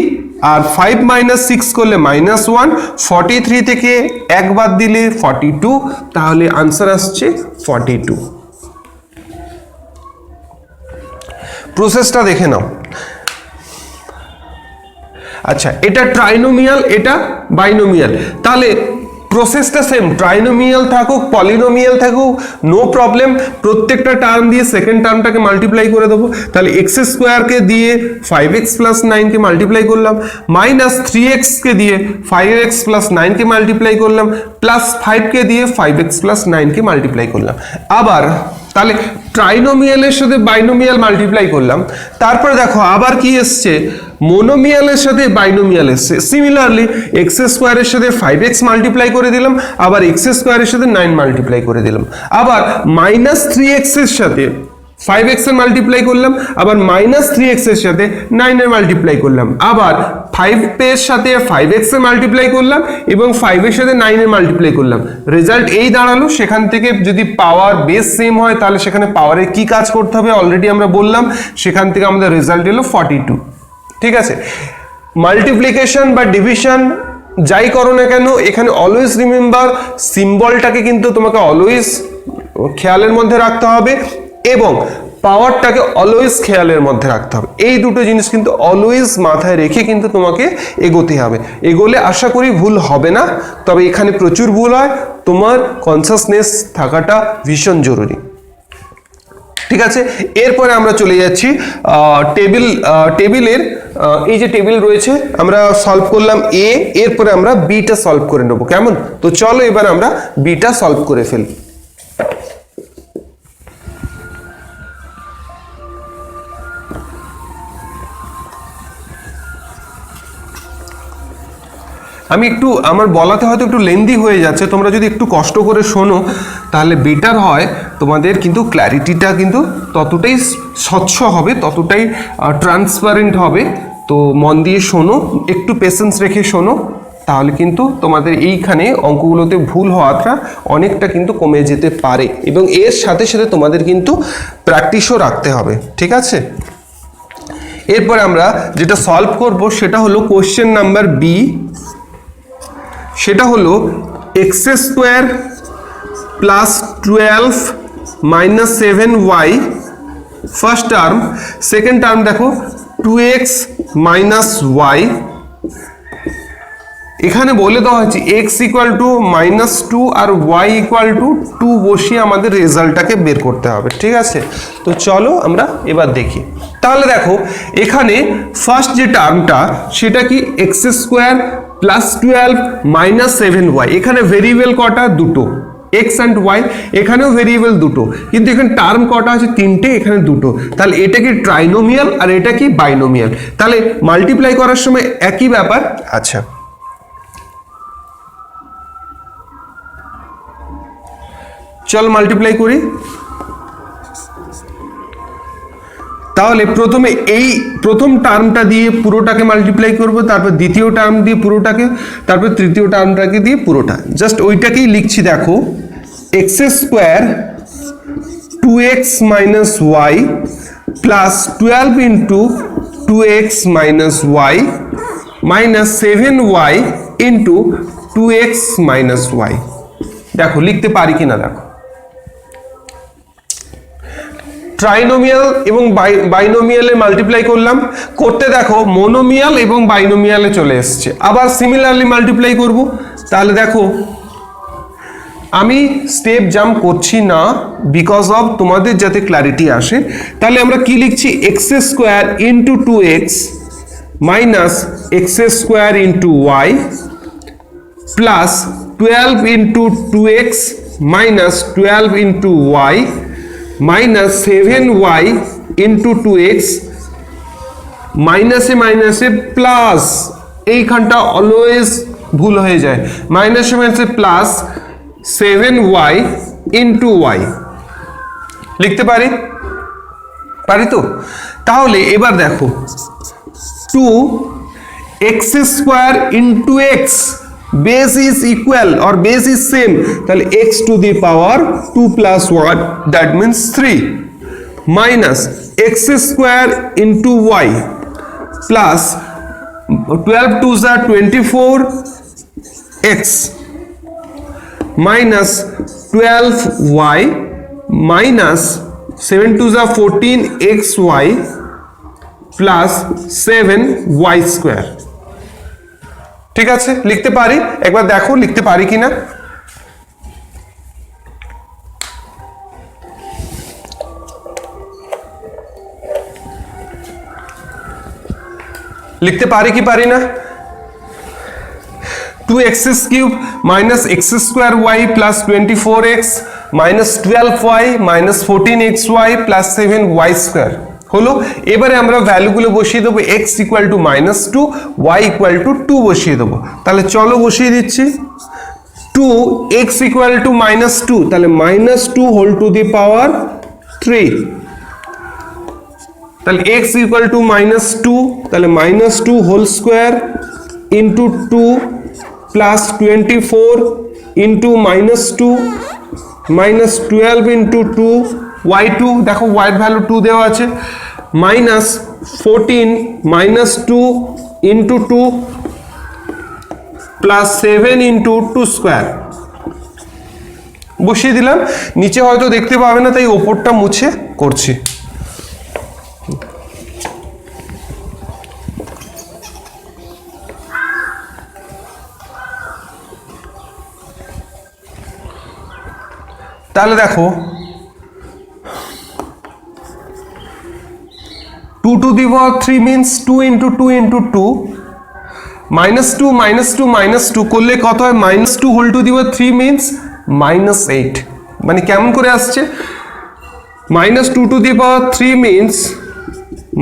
আর 5 minus 6 করলে minus 1, 43 থেকে 1 বাদ দিলে 42, তাহলে আনসার আসছে 42। প্রসেসটা দেখে নাও। আচ্ছা এটা ট্রাইনোমিয়াল, এটা বাইনোমিয়াল, তাহলে প্রসেসটা সেম, ট্রাইনোমিয়াল থাকুক পলিনোমিয়াল থাকুক নো প্রবলেম, প্রত্যেকটা টার্ম দিয়ে সেকেন্ড টার্মটাকে মাল্টিপ্লাই করে দেবো। তাহলে এক্স স্কোয়ারকে দিয়ে 5x প্লাস 9কে মাল্টিপ্লাই করলাম, মাইনাস 3x কে দিয়ে 5x প্লাস 9কে মাল্টিপ্লাই করলাম, প্লাস 5কে দিয়ে 5x প্লাস 9কে মাল্টিপ্লাই করলাম। আবার তাহলে ট্রাইনোমিয়ালের সাথে বাইনোমিয়াল মাল্টিপ্লাই করলাম, তারপরে দেখো আবার কি এসছে, মোনোমিয়ালের সাথে বাইনোমিয়াল এসছে। সিমিলারলি এক্স স্কোয়ারের সাথে 5x মাল্টিপ্লাই করে দিলাম, আবার এক্স স্কোয়ারের সাথে 9 মাল্টিপ্লাই করে দিলাম, আবার মাইনাস 3x এর সাথে 5x এর মাল্টিপ্লাই করলাম, আবার মাইনাস 3x এর সাথে 9 এর মাল্টিপ্লাই করলাম, আবার 5 এর সাথে 5x এর মাল্টিপ্লাই করলাম এবং 5 এর সাথে 9 এর মাল্টিপ্লাই করলাম। রেজাল্ট এই দাঁড়ালো। সেখান থেকে যদি পাওয়ার বেস সেম হয় তাহলে সেখানে পাওয়ারের কি কাজ করতে হবে অলরেডি আমরা বললাম, সেখান থেকে আমাদের রেজাল্ট এলো 42। ঠিক আছে, মাল্টিপ্লিকেশন বা ডিভিশন যাই করো না কেন এখানে অলওয়েজ রিমেম্বার সিম্বলটাকে কিন্তু তোমাকে অলওয়েজ খেয়ালের মধ্যে রাখতে হবে এবং পাওয়ারটাকে অলওয়েজ খেয়ালের মধ্যে রাখতে হবে। এই দুটো জিনিস কিন্তু অলওয়েজ মাথায় রেখে কিন্তু তোমাকে এগোতে হবে। এগোলে আশা করি ভুল হবে না, তবে এখানে প্রচুর ভুল হয়, তোমার কনসাসনেস থাকাটা ভীষণ জরুরি। ঠিক আছে, এরপরে আমরা চলে যাচ্ছি টেবিলের এই যে টেবিল রয়েছে আমরা সলভ করলাম এ, এরপরে আমরা বিটা সলভ করে নেব, কেমন? তো চলো এবার আমরা বিটা সলভ করে ফেলি। আমি একটু আমার বলাতে হয়তো একটু লেন্দি হয়ে যাচ্ছে, তোমরা যদি একটু কষ্ট করে শোনো তাহলে বেটার হয়, তোমাদের কিন্তু ক্ল্যারিটিটা কিন্তু ততটাই স্বচ্ছ হবে, ততটাই ট্রান্সপারেন্ট হবে। তো মন দিয়ে শোনো, একটু পেশেন্স রেখে শোনো, তাহলে কিন্তু তোমাদের এইখানে অঙ্কগুলোতে ভুল হওয়াটা অনেকটা কিন্তু কমে যেতে পারে এবং এর সাথে সাথে তোমাদের কিন্তু প্র্যাকটিসও রাখতে হবে। ঠিক আছে, এরপরে আমরা যেটা সলভ করব সেটা হলো কোশ্চেন নাম্বার বি, সেটা হলো x square plus 12 minus 7y first term, second term দেখো 2x মাইনাস y। এখানে বলে দেওয়া হয়েছে x ইকুয়াল টু -2 আর y ইকুয়াল টু 2 বসিয়ে আমাদের রেজাল্টটাকে বের করতে হবে। ঠিক আছে, তো চলো আমরা এবার দেখি। তাহলে দেখো এখানে ফার্স্ট যে টার্মটা সেটা কি x square plus 12 minus 7y, এখানে ভেরিয়েবল কটা? দুটো, এক্স অ্যান্ড ওয়াই, এখানেও ভেরিয়েবল দুটো, কিন্তু এখানে টার্ম কটা আছে? তিনটে, এখানে দুটো। তাহলে এটা কি ট্রাইনোমিয়াল আর এটা কি বাইনোমিয়াল, তাহলে মাল্টিপ্লাই করার সময় একই ব্যাপার। আচ্ছা চল মাল্টিপ্লাই করি। তাহলে প্রথমে এই প্রথম টার্মটা দিয়ে পুরোটাকে মাল্টিপ্লাই করব, তারপর দ্বিতীয় টার্ম দিয়ে পুরোটাকে, তারপর তৃতীয় টার্মটাকে দিয়ে পুরোটা, জাস্ট ওইটাকেই লিখছি। দেখো x square 2x minus y plus 12 into 2x minus y minus 7y into 2x minus y। দেখো লিখতে পারি কিনা দেখো। ট্রাইনোমিয়াল এবং বাইনোমিয়ালে মাল্টিপ্লাই করলাম, করতে দেখো মোনোমিয়াল এবং বাইনোমিয়ালে চলে এসছে। আবার সিমিলারলি মাল্টিপ্লাই করব, তাহলে দেখো আমি স্টেপ জাম্প করছি না বিকজ অফ তোমাদের যাতে ক্ল্যারিটি আসে। তাহলে আমরা কি লিখছি, x square into 2x minus x square into y plus 12 into 2x minus 12 into y minus 7y into 2x মাইনাসে মাইনাসে প্লাস, এইখানটা অলওয়েজ ভুল হয়ে যায়, মাইনাসে মাইনাসে প্লাস 7y ইন্টু ওয়াই। লিখতে পারি তো? তাহলে এবার দেখো 2x square into x, base is equal or base is same, তাহলে x to the power 2 plus 1 that means 3 minus x square into y plus 12 2 যা 24x মাইনাস 12y মাইনাস 7 2 যা 14xy প্লাস 7y স্কোয়ার। ঠিক আছে, লিখতে পারি? একবার দেখো লিখতে পারি কিনা। লিখতে পারি কি পারি না? 2x cube minus x square y plus 24x minus 12y minus 14xy plus 7y square হলো। এবারে আমরা ভ্যালুগুলো বসিয়ে দেবো, x equal to minus 2, y equal to 2 বসিয়ে দেবো। তাহলে চলো বসিয়ে দিচ্ছি। 2x ইকুয়াল টু মাইনাস 2, তাহলে minus 2 whole to the power 3, তাহলে x ইকুয়াল টু মাইনাস 2, তাহলে minus 2 whole square into 2 plus 24 into minus 2 minus 12 into 2 y2, দেখো y এর ভ্যালু 2 দেওয়া আছে, minus 14 minus 2 into 2 plus 7 into 2 square বসিয়ে দিলাম। নিচে হয়তো দেখতে পাবে না তাই ওপরটা মুছে করছি। তাহলে দেখো 2 to the power 3 means 2 into 2 into 2 minus 2 minus 2 minus 2 করলে কত হয়, minus 2 whole to the power 3 means minus 8। মানে কেমন করে আসছে, minus 2 to the power 3 means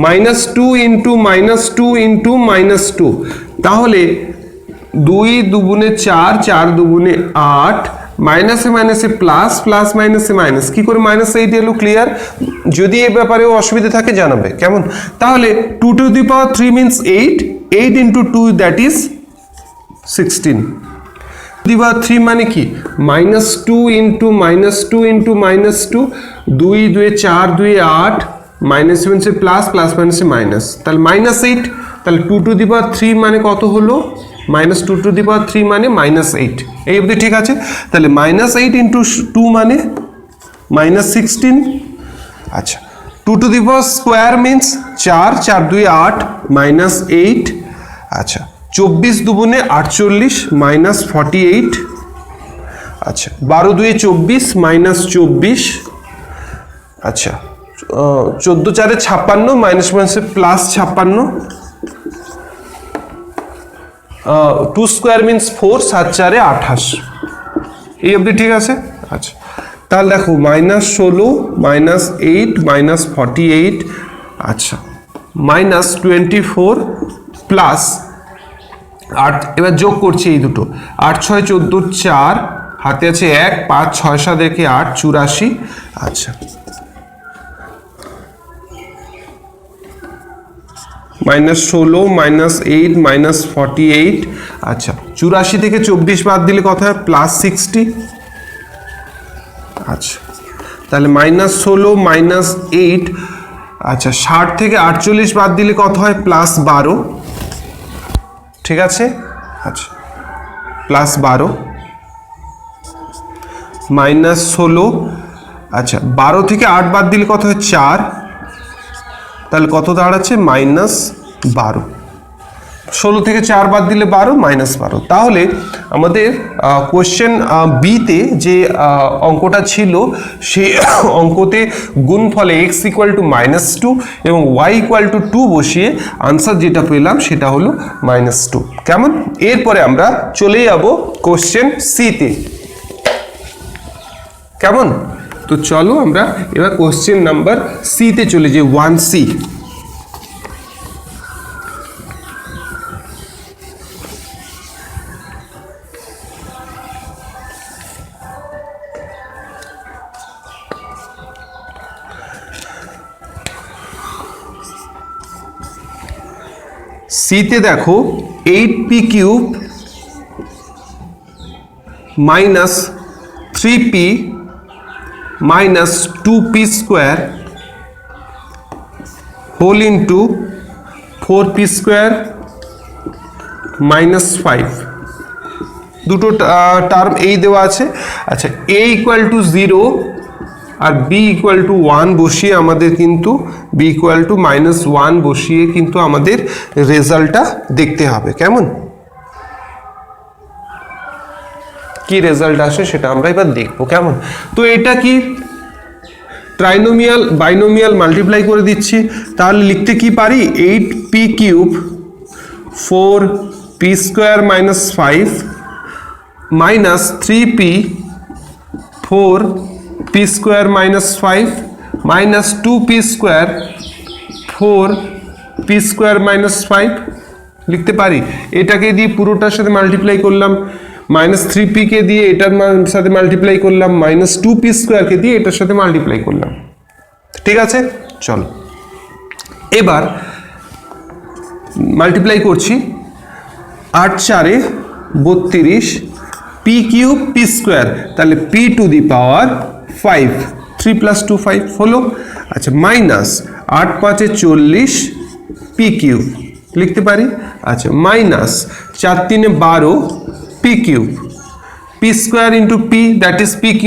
minus 2 into minus 2 into minus 2, তাহলে 2 দুগুণে 4, 4 দুগুণে 8, মাইনাসে মাইনাসে প্লাস, প্লাস মাইনাসে মাইনাস, কি করে মাইনাস 8 এলো ক্লিয়ার? যদি এই ব্যাপারেও অসুবিধা থাকে জানাবে কেমন। তাহলে 2 to the power 3 means 8, 8 into 2 that is 16, the power 3 মানে কি minus 2 into minus 2 into minus 2, 2 2 4 2 8 minus 7 সে প্লাস, প্লাস মাইনাসে মাইনাস, তাহলে মাইনাস 8, তাহলে 2 to the power 3 মানে কত হলো, মাইনাস 2 to the power 3 মানে মাইনাস 8। এই অবধি ঠিক আছে? তাহলে মাইনাস 8 ইন্টু 2 মানে মাইনাস 16। আচ্ছা, 2 to the power square means 4, 4 2 8 minus 8। আচ্ছা, 24 দুগুণে 48 মাইনাস 48। আচ্ছা, 12 2 24 মাইনাস 24। আচ্ছা, 14 4 56 মাইনাস মাইনাসে প্লাস 56। 2 square means 4, 7 4 28। এই অবধি ঠিক আছে? আচ্ছা, তাহলে দেখো মাইনাস 16 মাইনাস 8 মাইনাস 48, আচ্ছা মাইনাস 24 প্লাস 8, এবার যোগ করছি এই দুটো, 8 6 14 4, হাতে আছে 1, 5 6 7 দেখে 8 84। আচ্ছা, মাইনাস 16 মাইনাস 8 মাইনাস 48। আচ্ছা, 84 থেকে 24 বাদ দিলে কত হয়, প্লাস 60। আচ্ছা, তাহলে মাইনাস 16 মাইনাস 8, আচ্ছা 60 থেকে 48 বাদ দিলে কত হয়, প্লাস 12। ঠিক আছে। আচ্ছা, +12 -16, আচ্ছা 12 থেকে 8 বাদ দিলে কত হয় 4, তাহলে কত দাঁড়াচ্ছে -12। 16 থেকে 4 বাদ দিলে 12 -12। তাহলে আমাদের কোশ্চেন বিতে যে অঙ্কটা ছিল সেই অঙ্কতে গুণফলে x = -2 এবং y = 2 বসিয়ে আনসার যেটা পেলাম সেটা হলো -2। কেমন? এরপরে আমরা চলে যাব কোশ্চেন সিতে। কেমন? তো চলো আমরা এবার কোশ্চেন নাম্বার সিতে চলে যাই, 1C। সিতে দেখো 8p³ - 3p - 2p² whole into 4p² - 5, দুটো টার্ম এই দেওয়া আছে। আচ্ছা, a = 0 আর b = 1 বসিয়ে আমাদের কিন্তু b = -1 বসিয়ে কিন্তু আমাদের রেজাল্টটা দেখতে হবে। কেমন? কি রেজাল্ট আসে সেটা আমরা এবার দেখবো। কেমন? তো এটা কি ট্রাইনোমিয়াল বাইনোমিয়াল মাল্টিপ্লাই করে দিচ্ছি, তাহলে লিখতে কি পারি 8p³ 4p² - 5 -3p 4p² - 5 -2p² 4p² - 5 লিখতে পারি। এটাকে দিয়ে পুরোটার সাথে মাল্টিপ্লাই করলাম, -3p কে দিয়ে এটার সাথে মাল্টিপ্লাই করলাম, -2p² কে দিয়ে এটার সাথে মাল্টিপ্লাই করলাম। ঠিক আছে, চলো এবার মাল্টিপ্লাই করছি। 8 × 4 = 32, p³ p², তাহলে p⁵ 5, 3 + 2 5 হলো। আচ্ছা, -8 × 5 = 40 p³ লিখতে পারি। আচ্ছা, -4 × 3 = 12 p³ p² × p, that is p³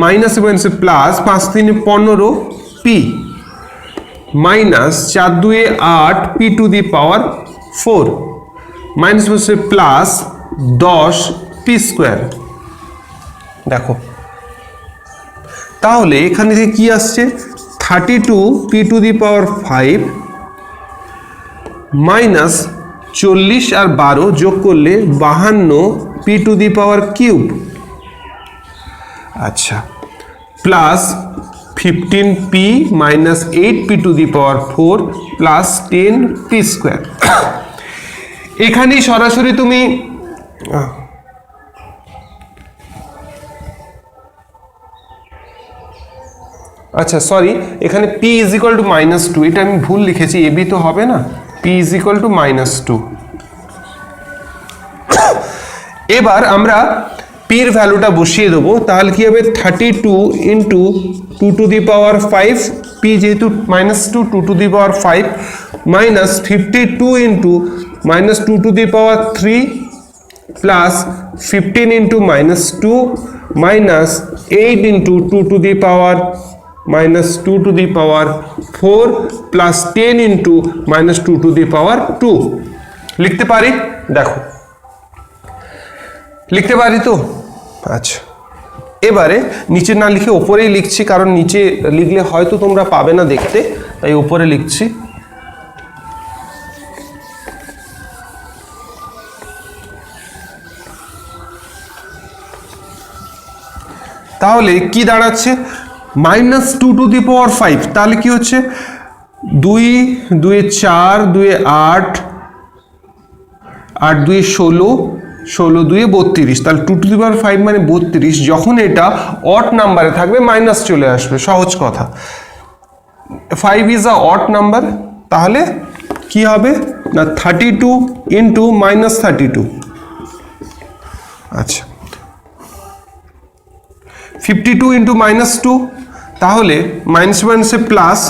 minus এবং plus 5 × 3 = 15 p -4 × 2 = 8 p⁴ minus plus 10 p²। দেখো তাহলে এখানে থেকে কি আসছে 32 p⁵ মাইনাস 40 আর 12 যোগ করলে 52 p⁵। আচ্ছা, plus 15p - 8 p⁴ plus 10 p²। এখানেই সরাসরি তুমি আচ্ছা সরি, এখানে p = -2, এটা আমি ভুল লিখেছি, ab তো হবে না, p = -2। এবার আমরা p এর ভ্যালুটা বসিয়ে দেবো, তাহলে কি হবে 32 × 2⁵, p যেহেতু -2 2⁵, মাইনাস 52 × -2⁵ প্লাস 15 × -2 মাইনাস 8 × 2⁵ -2⁴ প্লাস 10 × -2⁵ লিখতে পারি। দেখো লিখতে পারি তো। আচ্ছা, এবারে নিচে না লিখে ওপরেই লিখছি, কারণ নিচে লিখলে হয়তো তোমরা পাবে না দেখতে, তাই ওপরে লিখছি। তাহলে কি দাঁড়াচ্ছে -2⁵, তাহলে কি হচ্ছে 2 2 4 2 8 8 2 16 16 2 32, তাহলে 2⁵ মানে 32। যখন এটা অড নাম্বারে থাকবে মাইনাস চলে আসবে, সহজ কথা। 5 ইজ আ অড নাম্বার, তাহলে কি হবে না 32 × -32। আচ্ছা, 52 × -2, তাহলে মাইনাস প্লাস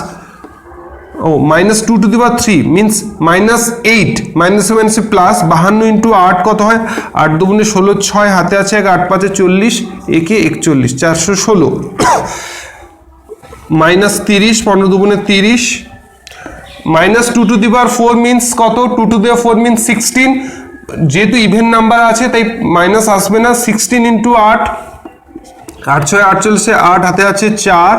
ও -2 টু দি পাওয়ার 3 মিন্স -8 -7 সে প্লাস 52 ইন্টু 8 কত হয় 8 দুগুণে 16 6 হাতে আছে 1 8 5 40 একে 41 416 -30 15 দুগুণে 30 -2 টু দি পাওয়ার 4 মিন্স কত 2 টু দি পাওয়ার 4 মিন্স 16 যেহেতু ইভেন নাম্বার আছে তাই মাইনাস আসবে না 16 ইন্টু 8 8 6 48 8 হাতে আছে 4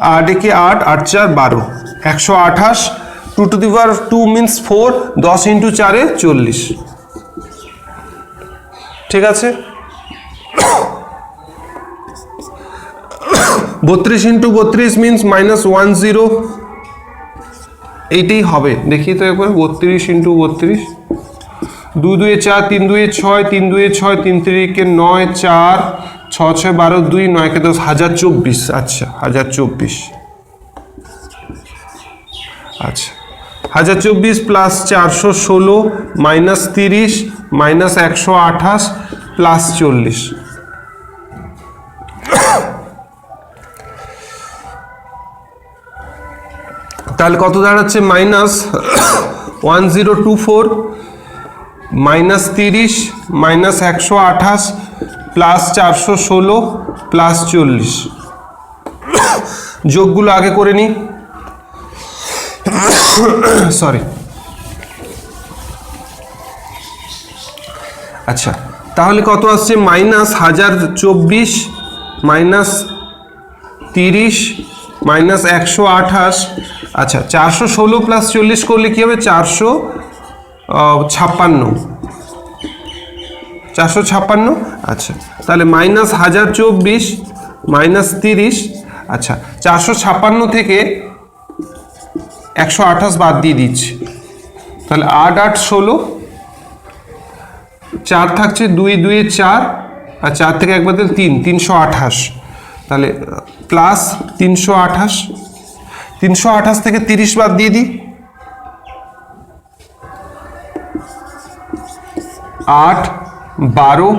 8 একে 8 8 4 12 128 2 to the power 2 means 4 10 into 4 এ 40 ঠিক আছে 32 ইন্টু 32 মিন্স -10 এইটাই হবে দেখি তো একবার 32 ইন্টু 32 2 2 4 3 2 6 3 2 6 3 3 के 9 4 6 6 12 2 9 के 10 1024 अच्छा 1024 अच्छा 1024 प्लस 416 माइनस 30 माइनस 128 प्लस 40 তাহলে কত দাঁড়াচ্ছে -1024 माइनस 30 माइनस 128 प्लस 416 प्लस 40 যোগগুলো আগে করে নি সরি আচ্ছা তাহলে কত আসছে -1024 মাইনাস 30 মাইনাস 128 আচ্ছা 416 প্লাস 40 করলে কি হবে 456 আচ্ছা তাহলে -1024 মাইনাস 30 আচ্ছা 456 থেকে 128 বাদ দিয়ে দিচ্ছি তাহলে 8 8 16 4 থাকছে 2 2 4 আর 4 থেকে একবার দিলে 328 তাহলে প্লাস 328 থেকে 30 বাদ দিয়ে দিই 8 12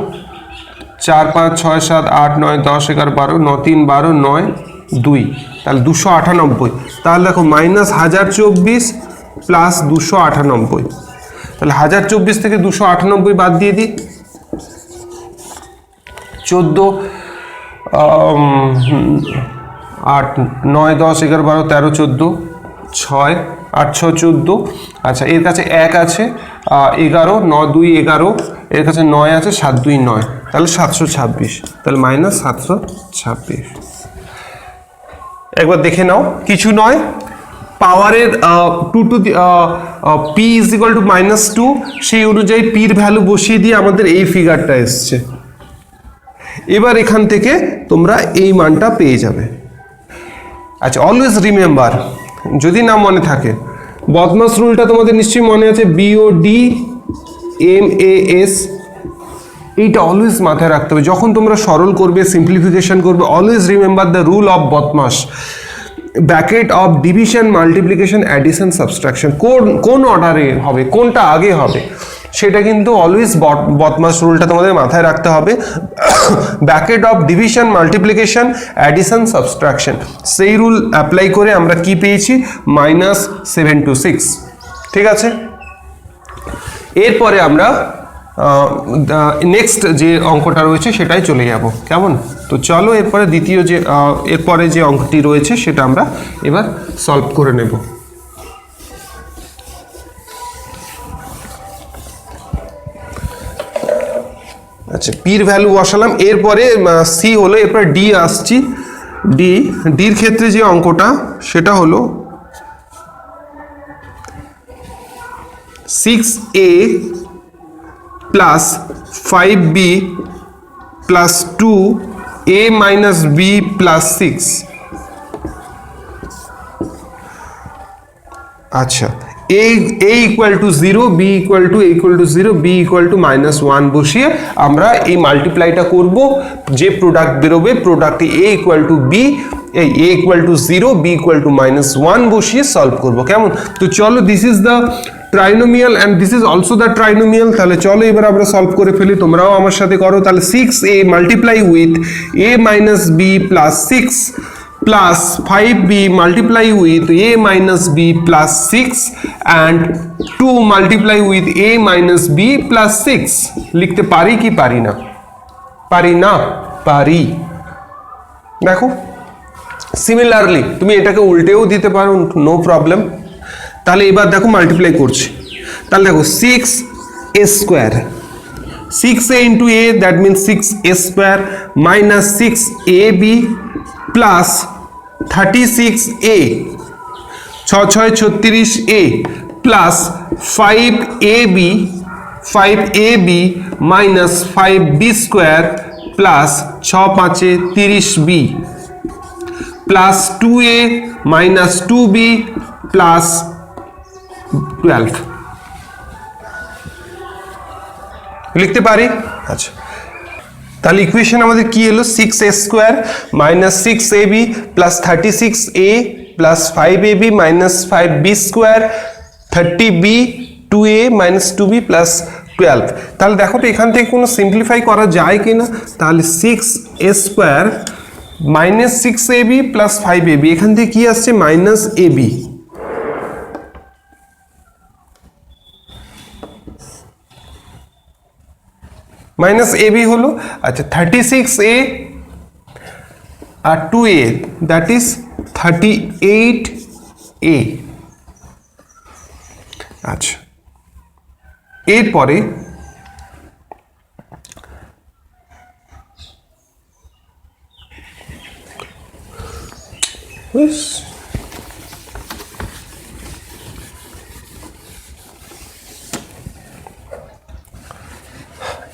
4 5 6 7 8 9 10 11 12 9 3 12 9 2 তাহলে 298 তাহলে দেখো -1024 প্লাস 298 তাহলে 1024 থেকে 298 বাদ দিয়ে দিই 14 8 9 10 11 12 13 14 6 8 6 14 আচ্ছা এর কাছে 1 আছে 11 9 2 11 এর কাছে 9 আছে 7 2 9 তাহলে 726 তাহলে -726 একবার দেখে নাও কিছু নয় পাওয়ারের 2 to p is equal to -2 সেই অনুযায়ী p এর ভ্যালু বসিয়ে দিয়ে আমাদের এই ফিগারটা এসছে এবার এখান থেকে তোমরা এই মানটা পেয়ে যাবে আচ্ছা অলওয়েজ রিমেম্বার যদি না মনে থাকে বদমাস রুলটা তোমাদের নিশ্চয়ই মনে আছে BOD MAS এইটা অলওয়েজ মাথায় রাখতে হবে যখন তোমরা সরল করবে সিম্পলিফিকেশন করবে always remember the rule of BODMAS bracket of division multiplication addition subtraction কোন অর্ডারে হবে কোনটা আগে হবে সেটা কিন্তু অলওয়েজ বদমাস রুলটা তোমাদের মাথায় রাখতে হবে bracket of division multiplication addition subtraction সেই রুল অ্যাপ্লাই করে আমরা কি পেয়েছি -726 ঠিক আছে এরপরে আমরা নেক্সট যে অঙ্কটা রয়েছে সেটাই চলে যাব কেমন তো চলো এরপরে দ্বিতীয় যে এরপরে যে অঙ্কটি রয়েছে সেটা আমরা এবার সলভ করে নেব আচ্ছা পির ভ্যালু বসালাম এরপরে সি হলো এরপর ডি আসছি ডির ক্ষেত্রে যে অঙ্কটা সেটা হলো 6a plus 5b plus 2a minus b plus 6 আচ্ছা a equal to 0 b equal to 0 b equal to -1 বসিয়ে আমরা এই মাল্টিপ্লাইটা করব যে প্রোডাক্ট বেরোবে প্রোডাক্টে a equal to b a equal to 0 b equal to -1 বসিয়ে সলভ করব কেমন তো চলো this is the trinomial and this is also the trinomial তাহলে চলো এবার আমরা সলভ করে ফেলি তোমরাও আমার সাথে করো তাহলে 6a multiply with a minus b plus 6 plus 5b multiply with a minus b plus 6 and 2 multiply with a minus b plus 6 লিখতে পারি কি পারি না? পারি না? পারি। দেখো সিমিলারলি তুমি এটাকে উল্টেও দিতে পারো, নো প্রবলেম। তাহলে এবার দেখো মাল্টিপ্লাই করছি, তাহলে দেখো 6a square, 6a into a that means 6a square minus 6ab plus 36a 6 6 36a plus 5ab minus 5b square plus 6 5 30b plus 2a minus 2b plus 12 লিখতে পারি। আচ্ছা তাহলে ইকুয়েশন আমাদের কি এলো? 6a square minus 6ab plus 36a plus 5ab minus 5b square 30b 2a minus 2b plus 12। তাহলে দেখো তো এখান থেকে কোনো সিম্পলিফাই করা যায় কিনা? তাহলে 6a square minus 6ab plus 5ab, এখান থেকে কি আসছে? মাইনাস ab, মাইনাস এবি হলো। আচ্ছা 36a R 2a that is 38a। আচ্ছা এরপরে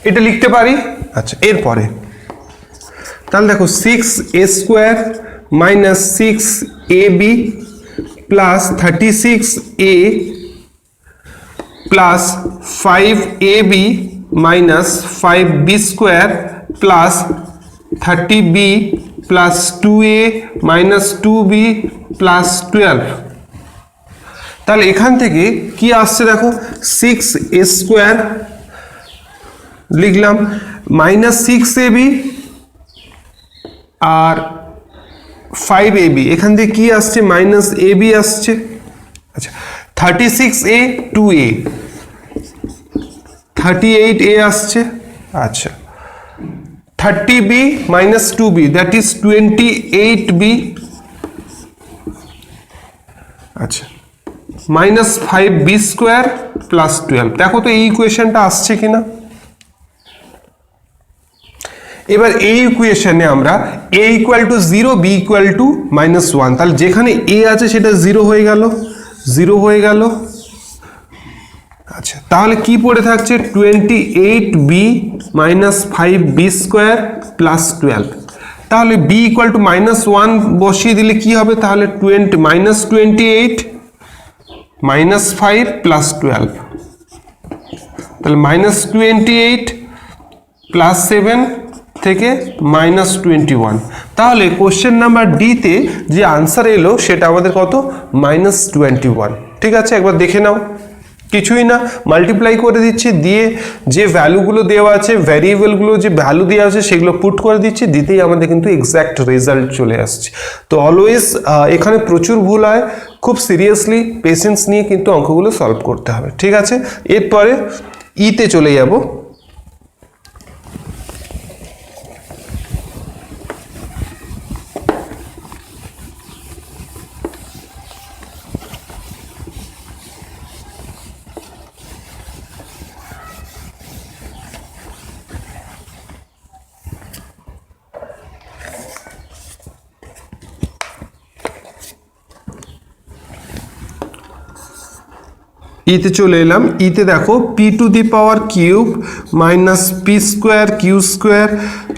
এটা লিখতে পারি। আচ্ছা এরপরে তাহলে দেখো 6a square minus 6ab plus 36a plus 5ab minus 5b square plus 30b plus 2a minus 2b plus 12। তাহলে এখান থেকে কি আসছে দেখো? 6a স্কোয়ার লিখলাম মাইনাস 6ab আর 5ab, এখান থেকে কি আসছে? মাইনাস ab আসছে। আচ্ছা 36a 2a 38a আসছে। আচ্ছা 30b minus 2b that is 28b। আচ্ছা মাইনাস 5b স্কোয়ার প্লাস 12। দেখো তো এই ইকুয়েশনটা আসছে কিনা? এবার এই ইকুয়েশনে আমরা a equal to 0 b equal to -1, তাহলে যেখানে a আছে সেটা 0 হয়ে গেল, 0 হয়ে গেল। আচ্ছা তাহলে কি পড়ে থাকছে? 28b minus 5b square plus 12। তাহলে b ইকুয়াল টু -1 বসিয়ে দিলে কি হবে? তাহলে মাইনাস 28 মাইনাস 5 প্লাস 12, তাহলে মাইনাস 28 প্লাস 7 থেকে মাইনাস 21। তাহলে কোশ্চেন নাম্বার ডিতে যে আনসার এলো সেটা আমাদের কত? মাইনাস 21। ঠিক আছে একবার দেখে নাও, কিছুই না, মাল্টিপ্লাই করে দিচ্ছি, দিয়ে যে ভ্যালুগুলো দেওয়া আছে ভ্যারিয়েবলগুলো যে ভ্যালু দেওয়া আছে সেগুলো পুট করে দিচ্ছি, দিতেই আমাদের কিন্তু এক্স্যাক্ট রেজাল্ট চলে আসছে। তো অলওয়েজ এখানে প্রচুর ভুল হয়, খুব সিরিয়াসলি পেশেন্স নিয়ে কিন্তু অঙ্কগুলো সলভ করতে হবে। ঠিক আছে এরপরে ইতে চলে যাব। ইতে চলে এলাম। ইতে দেখো p to the power cube minus p square q square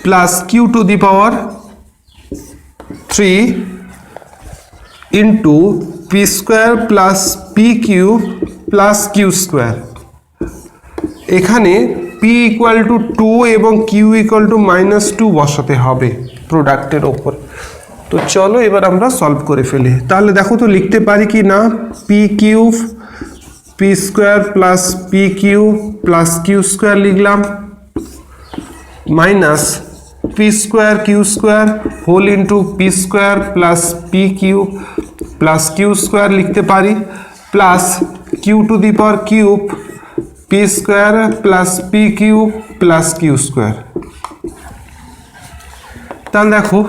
plus q to the power 3 into p square plus p cube plus q square. এখানে পি ইকুয়াল টু 2 এবং কিউ ইকুয়াল টু -2 বসাতে হবে প্রোডাক্টের ওপর। তো চলো এবার আমরা সলভ করে ফেলি। তাহলে দেখো তো লিখতে পারি কি না? P cube p square plus p q plus q square লিখলাম minus p p square q square whole into p square plus p cube plus q square লিখতে পারি, plus q to the power cube p square plus p cube plus q square. তাহলে দেখো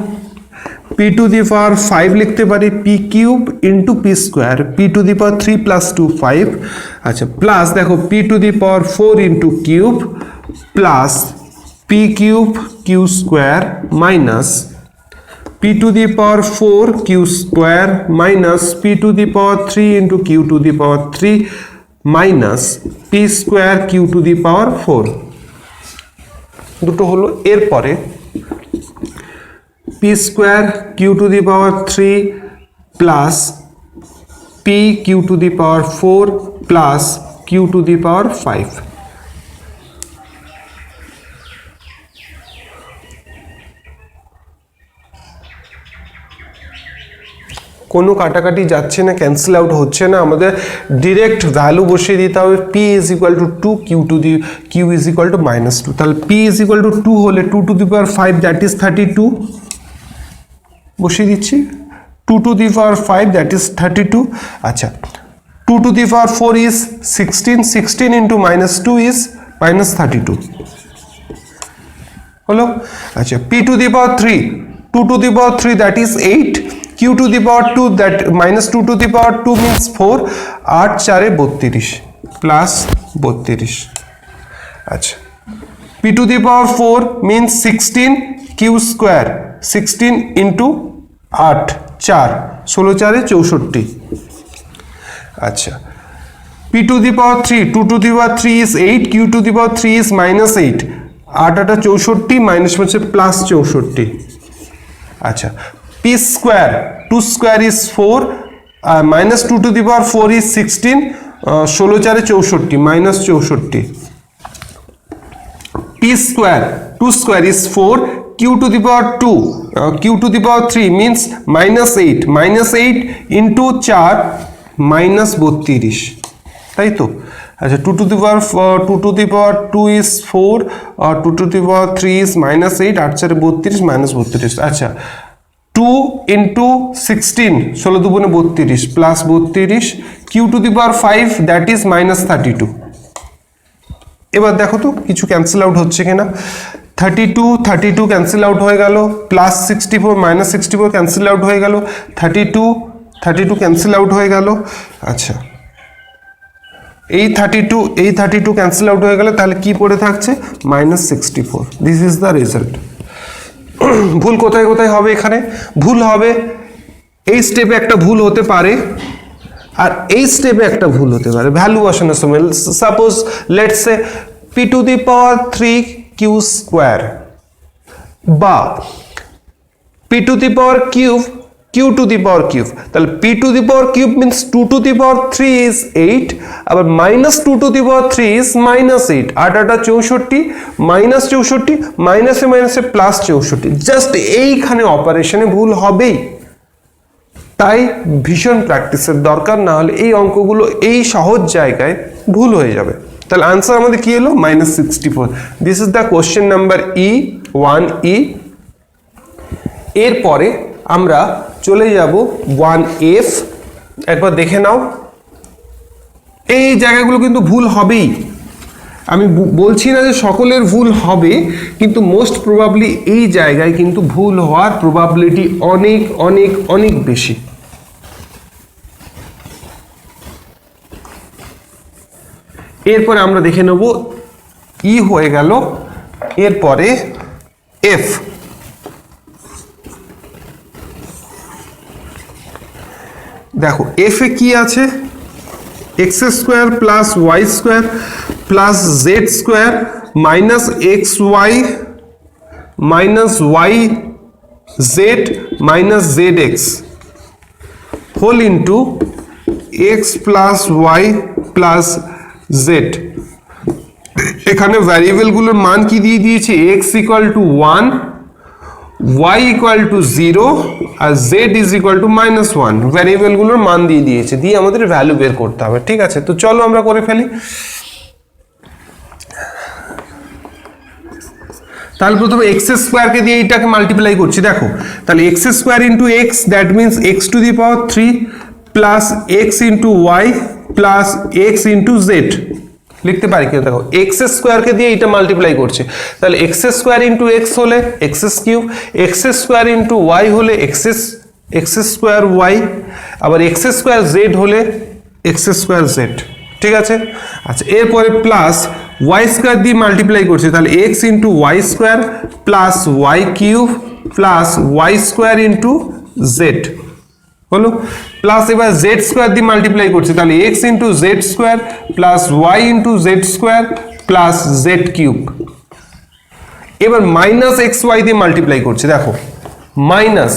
পি টু দি পাওয়ার 5 লিখতে পারি p cube into p square, p to the power 3 plus 2 5। আচ্ছা, প্লাস দেখো p to the power 4 into cube plus p cube q square minus p to the power 4 q square minus p to the power 3 into q to the power 3 minus p square q to the power 4। দুটো হলো। এরপরে p square q to the power 3 plus p q to the power 4 plus q to the power 5। কোনো কাটাকাটি যাচ্ছে না, ক্যান্সেল আউট হচ্ছে না, আমাদের ডিরেক্ট ভ্যালু বসিয়ে দিতে হবে। P is equal to 2, q is equal to -2। তাহলে পি ইজ ইকুয়াল টু 2 হলে 2 to the power 5 that is 32 বসিয়ে দিচ্ছি, 2 to the power 5 that is 32। আচ্ছা, 2 to the power 4 is 16, 16 into -2 is -32 হলো। আচ্ছা, p to the power 3, 2 to the power 3 that is 8, q to the power 2 that -2 to the power 2 means 4, 8 4 32 plus 32। अच्छा, p to the power 4 means 16 q square, 16 into 8 4 16 4 64। अच्छा, p to the power 3, 2 to the power 3 is 8, q to the power 3 is -8, 8 8 64 minus में से प्लस 64। अच्छा, p square 2 square is 4, -2 to the power 4 is 16, 16 4 64 minus 64। p square 2 square is 4, q to the power 2, q to the power 3 means -8, -8 into 4 -32 তাই তো। अच्छा, 2 to the power 2 is 4 और 2 to the power 3 is -8, 8 4 32 -32। अच्छा, 2 into 16 16 2 32 plus 32, q to the power 5 that is -32। এবার দেখো তো কিছু ক্যান্সেল আউট হচ্ছে কিনা। 32 ক্যান্সেল আউট হয়ে গেল, প্লাস 64 -64 ক্যান্সেল আউট হয়ে গেল, 32 ক্যান্সেল আউট হয়ে গেল। আচ্ছা, এই 32 ক্যান্সেল আউট হয়ে গেল, তাহলে কি পড়ে থাকছে -64। This is the result. ভুল কোথায় কোথায় হবে? এখানে ভুল হবে এই স্টেপে একটা ভুল হতে পারে, আর এই স্টেপে একটা ভুল হতে পারে ভ্যালু বসানোর সময়। Suppose let's say p to the power 3 q square বা p to the power cube q to the power cube. তাহলে p to the power cube means 2 to the power 3 is 8, আবার -2 টু দি পাওয়ার 3 ইজ -8, 8 8 64 -64 মাইনাসে মাইনাসে প্লাস 64। জাস্ট এইখানে অপারেশনে ভুল হবেই, তাই ভীষণ প্র্যাকটিসের দরকার, না হলে এই অঙ্কগুলো এই সহজ জায়গায় ভুল হয়ে যাবে। তাহলে আনসার আমাদের কি এলো -64। This is the question number E1E। এরপরে আমরা চলে যাব 1F। একবার দেখে নাও, এই জায়গাগুলো কিন্তু ভুল হবেই। আমি বলছি না যে সকলের ভুল হবে, কিন্তু মোস্ট প্রবাবলি এই জায়গায় কিন্তু ভুল হওয়ার প্রবাবিলিটি অনেক অনেক অনেক বেশি। এরপরে আমরা দেখে নেব ই হয়ে গেল, এরপরে এফ। দেখো এফ এ কি আছে, x square plus y square plus z square minus x y minus y z minus z x whole into x plus y plus z. এখানে ভ্যারিয়েবলগুলোর মান কি দিয়ে দিয়েছে, x equal to 1, y equal to 0 আর z ইজ ইকুয়াল টু -1। ভ্যারিয়েবলগুলোর মান দিয়ে দিয়েছে, দিয়ে আমাদের ভ্যালু বের করতে হবে। ঠিক আছে, তো চলো আমরা করে ফেলি। তাহলে প্রথমে এক্স স্কোয়ারকে দিয়ে এইটাকে মাল্টিপ্লাই করছি, দেখো তাহলে x square into x, that means x to the power 3 plus x into y plus x into z লিখতে পারি কেউ, দেখো এক্স স্কোয়ারকে দিয়ে এটা মাল্টিপ্লাই করছে, তাহলে এক্স স্কোয়ার ইন্টু এক্স হলে x cube, x square into y হলে এক্স স্কোয়ার ওয়াই, আবার এক্স স্কোয়ার জেড হলে এক্স স্কোয়ার জেড, ঠিক আছে। আচ্ছা এরপরে প্লাস ওয়াই স্কোয়ার দিয়ে মাল্টিপ্লাই করছে, তাহলে x into y square plus y cube plus y square into z হলো, প্লাস এবার জেড স্কোয়ার দিয়ে মাল্টিপ্লাই করছে, তাহলে x into z square plus y into z square plus z cube. এবার মাইনাস এক্স ওয়াই দিয়ে মাল্টিপ্লাই করছে, দেখো minus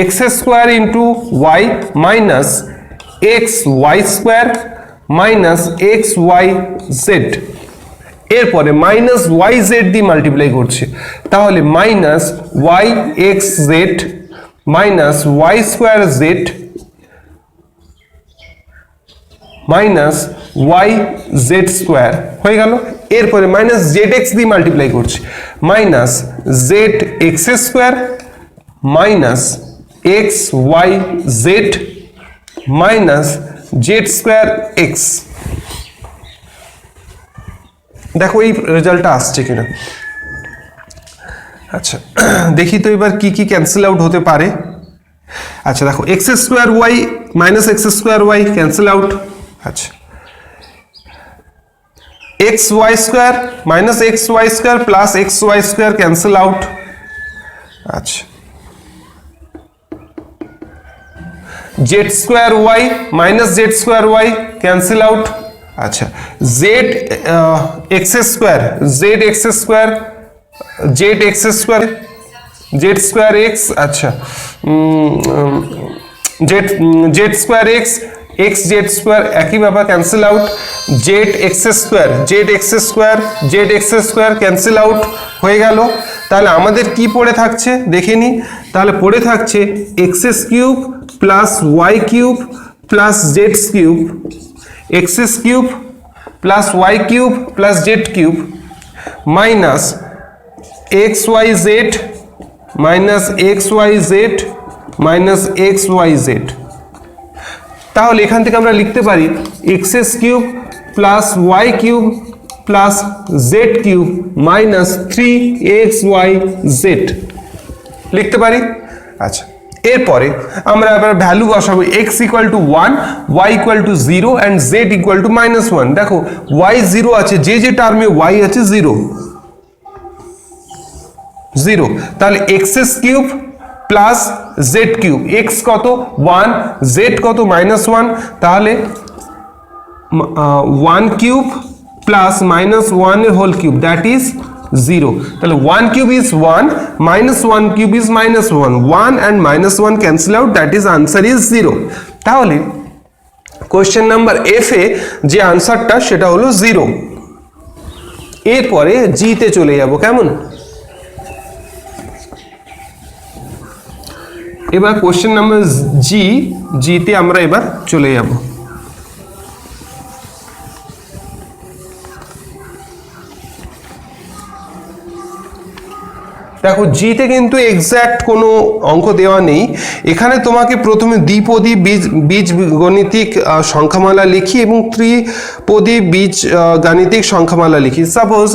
x square into y minus x y square minus x y z, এরপরে মাইনাস ওয়াই জেড দিয়ে মাল্টিপ্লাই করছে, তাহলে minus y x z minus y square z minus y z square হয়ে গেল। এরপরে মাইনাস জেড এক্স দিয়ে মাল্টিপ্লাই করছে, minus z x square minus x y z minus z square x. দেখো এই রেজাল্টটা আসছে কিনা। আচ্ছা দেখি তো এবার কি কি ক্যান্সেল আউট হতে পারে। আচ্ছা দেখো x square y minus x square y cancel out. আচ্ছা x y square minus x y square plus x y square cancel out. আচ্ছা z square y minus z square y cancel out. আচ্ছা z x square z x square z x square z square x, আচ্ছা z square x x z square একই ব্যাপার cancel out. Z x square z x square z x square cancel out হয়ে গেল। তাহলে আমাদের কি পড়ে থাকছে দেখে নি, তাহলে পড়ে থাকছে x cube plus y cube plus z cube, x cube plus y cube plus z cube minus x y z minus x y z minus x y z. তাহলে এখান থেকে আমরা লিখতে পারি x cube plus y cube plus z cube minus 3xy z লিখতে পারি। আচ্ছা এরপরে আমরা আবার ভ্যালু বসাবো x equal to 1 y equal to 0 and z equal to -1। দেখো y 0 আছে, যে যে টার্মে y আছে 0 0, তাহলে x cube plus z cube, x কত 1 z কত -1, তাহলে 1 কিউব প্লাস -1 এর হোল কিউব দ্যাট ইজ 0। তাহলে 1 cube is 1 -1 cube is -1, 1 and -1 cancel out, that is answer is 0। তাহলে কোশ্চেন নাম্বার এফ এ যে আনসারটা সেটা হলো 0। এরপরে জি তে চলে যাব, কেমন? এবার কোশ্চেন নাম্বার জি তে আমরা এবার চলে যাব। দেখো জিতে কিন্তু এক্স্যাক্ট কোনো অঙ্ক দেওয়া নেই, এখানে তোমাকে প্রথমে দ্বিপদী বীজ গণিতিক সংখ্যামালা লিখি এবং ত্রিপদী বীজ গাণিতিক সংখ্যামালা লিখি। সাপোজ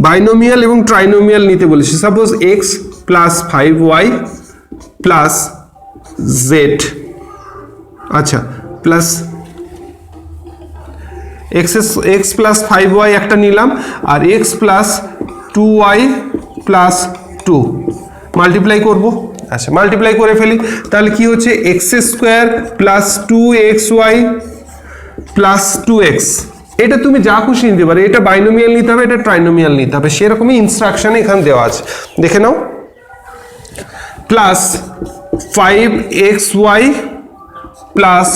বাইনোমিয়াল এবং ট্রাইনোমিয়াল নিতে বলেছি। Suppose x plus 5y plus z, আচ্ছা প্লাস এক্স প্লাস 5y একটা নিলাম, আর x plus 2y plus 2 multiply করব। আচ্ছা মাল্টিপ্লাই করে ফেলি, তাহলে কি হচ্ছে x square plus 2xy plus 2x। এটা তুমি যা খুশি নিতে পারো, এটা বাইনোমিয়াল নিতে হবে, এটা ট্রাইনোমিয়াল নিতে হবে, সেরকমই ইনস্ট্রাকশনে এখানে দেওয়া আছে, দেখে নাও। Plus 5xy plus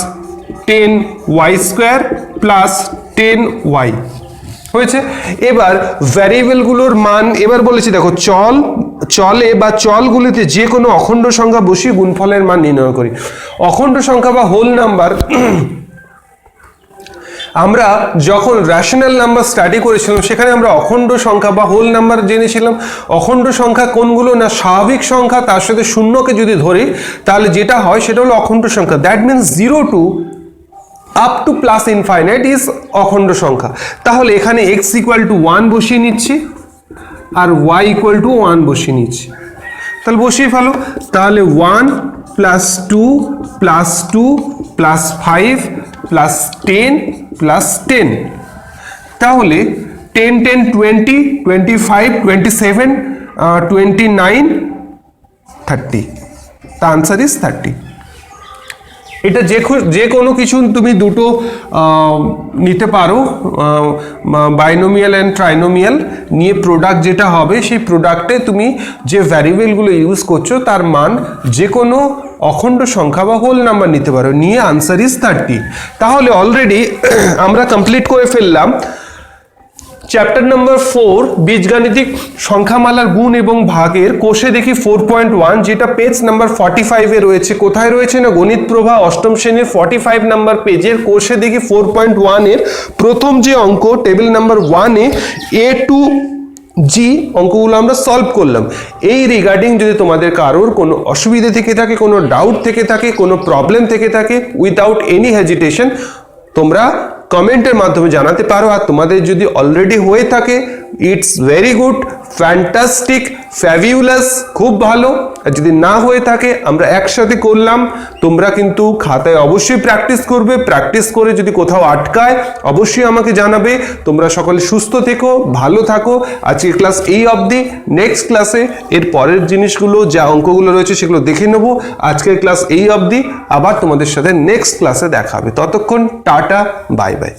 10y square plus 10y হয়েছে। এবার ভ্যারিয়েবলগুলোর মান এবার বলেছি, দেখো চলে বা চলগুলিতে যে কোনো অখণ্ড সংখ্যা বসিয়ে গুণফলের মান নির্ণয় করি। অখণ্ড সংখ্যা বা হোল নাম্বার আমরা যখন রেশনাল নাম্বার স্টাডি করেছিলাম সেখানে আমরা অখণ্ড সংখ্যা বা হোল নাম্বার জেনেছিলাম। অখণ্ড সংখ্যা কোনগুলো না স্বাভাবিক সংখ্যা তার সাথে শূন্যকে যদি ধরি তাহলে যেটা হয় সেটা হলো অখণ্ড সংখ্যা। That means 0 to up to plus infinite is অখণ্ড সংখ্যা। তাহলে এখানে x ইকুয়াল টু 1 বসিয়ে নিচ্ছি আর y ইকুয়াল টু 1 বসিয়ে নিচ্ছি। তাহলে বসিয়ে ফেলো। তাহলে 1 plus 2 plus 2 plus 5 plus 10 plus 10। তাহলে 10 10 20 25 27 29 30। The answer is 30। এটা যে কোনো কিছু তুমি দুটো নিতে পারো, বাইনোমিয়াল অ্যান্ড ট্রাইনোমিয়াল নিয়ে প্রোডাক্ট যেটা হবে সেই প্রোডাক্টে তুমি যে ভ্যারিয়েবলগুলো ইউজ করছো তার মান যে কোনো অখণ্ড সংখ্যা বা হোল নাম্বার নিতে পারো, নিয়ে আনসার ইজ 30। তাহলে অলরেডি আমরা কমপ্লিট করে ফেললাম চ্যাপ্টার নাম্বার 4 বীজগাণিতিক সংখ্যামালার গুণ এবং ভাগের কোষে দেখি 4.1, যেটা পেজ নাম্বার 45 এ রয়েছে। কোথায় রয়েছে না গণিত প্রভা অষ্টম শ্রেণীর 45 নাম্বার পেজের কোষে দেখি 4.1 এর প্রথম যে অঙ্ক table number 1 A A to G অঙ্কগুলো আমরা সলভ করলাম। এই রিগার্ডিং যদি তোমাদের কারোর কোনো অসুবিধা থেকে থাকে, কোনো ডাউট থেকে থাকে, কোনো প্রবলেম থেকে থাকে, উইদাউট এনি হেজিটেশন তোমরা কমেন্টের মাধ্যমে জানাতে পারো। আর তোমাদের যদি অলরেডি হয়ে থাকে it's very good, fantastic, fabulous, খুব ভালো। আর যদি না হয়ে থাকে আমরা একসাথে করলাম। তোমরা কিন্তু খাতায় অবশ্যই প্র্যাকটিস করবে, প্র্যাকটিস করে যদি কোথাও আটকায় অবশ্যই আমাকে জানাবে। তোমরা সকলে সুস্থ থেকো, ভালো থাকো। আজকের ক্লাস এই অবধি। নেক্সট ক্লাসে এর পরের জিনিসগুলো যা অঙ্কগুলো রয়েছে সেগুলো দেখে নেবো। আজকের ক্লাস এই অবধি, আবার তোমাদের সাথে নেক্সট ক্লাসে দেখা হবে। ততক্ষণ টাটা, বাই বাই।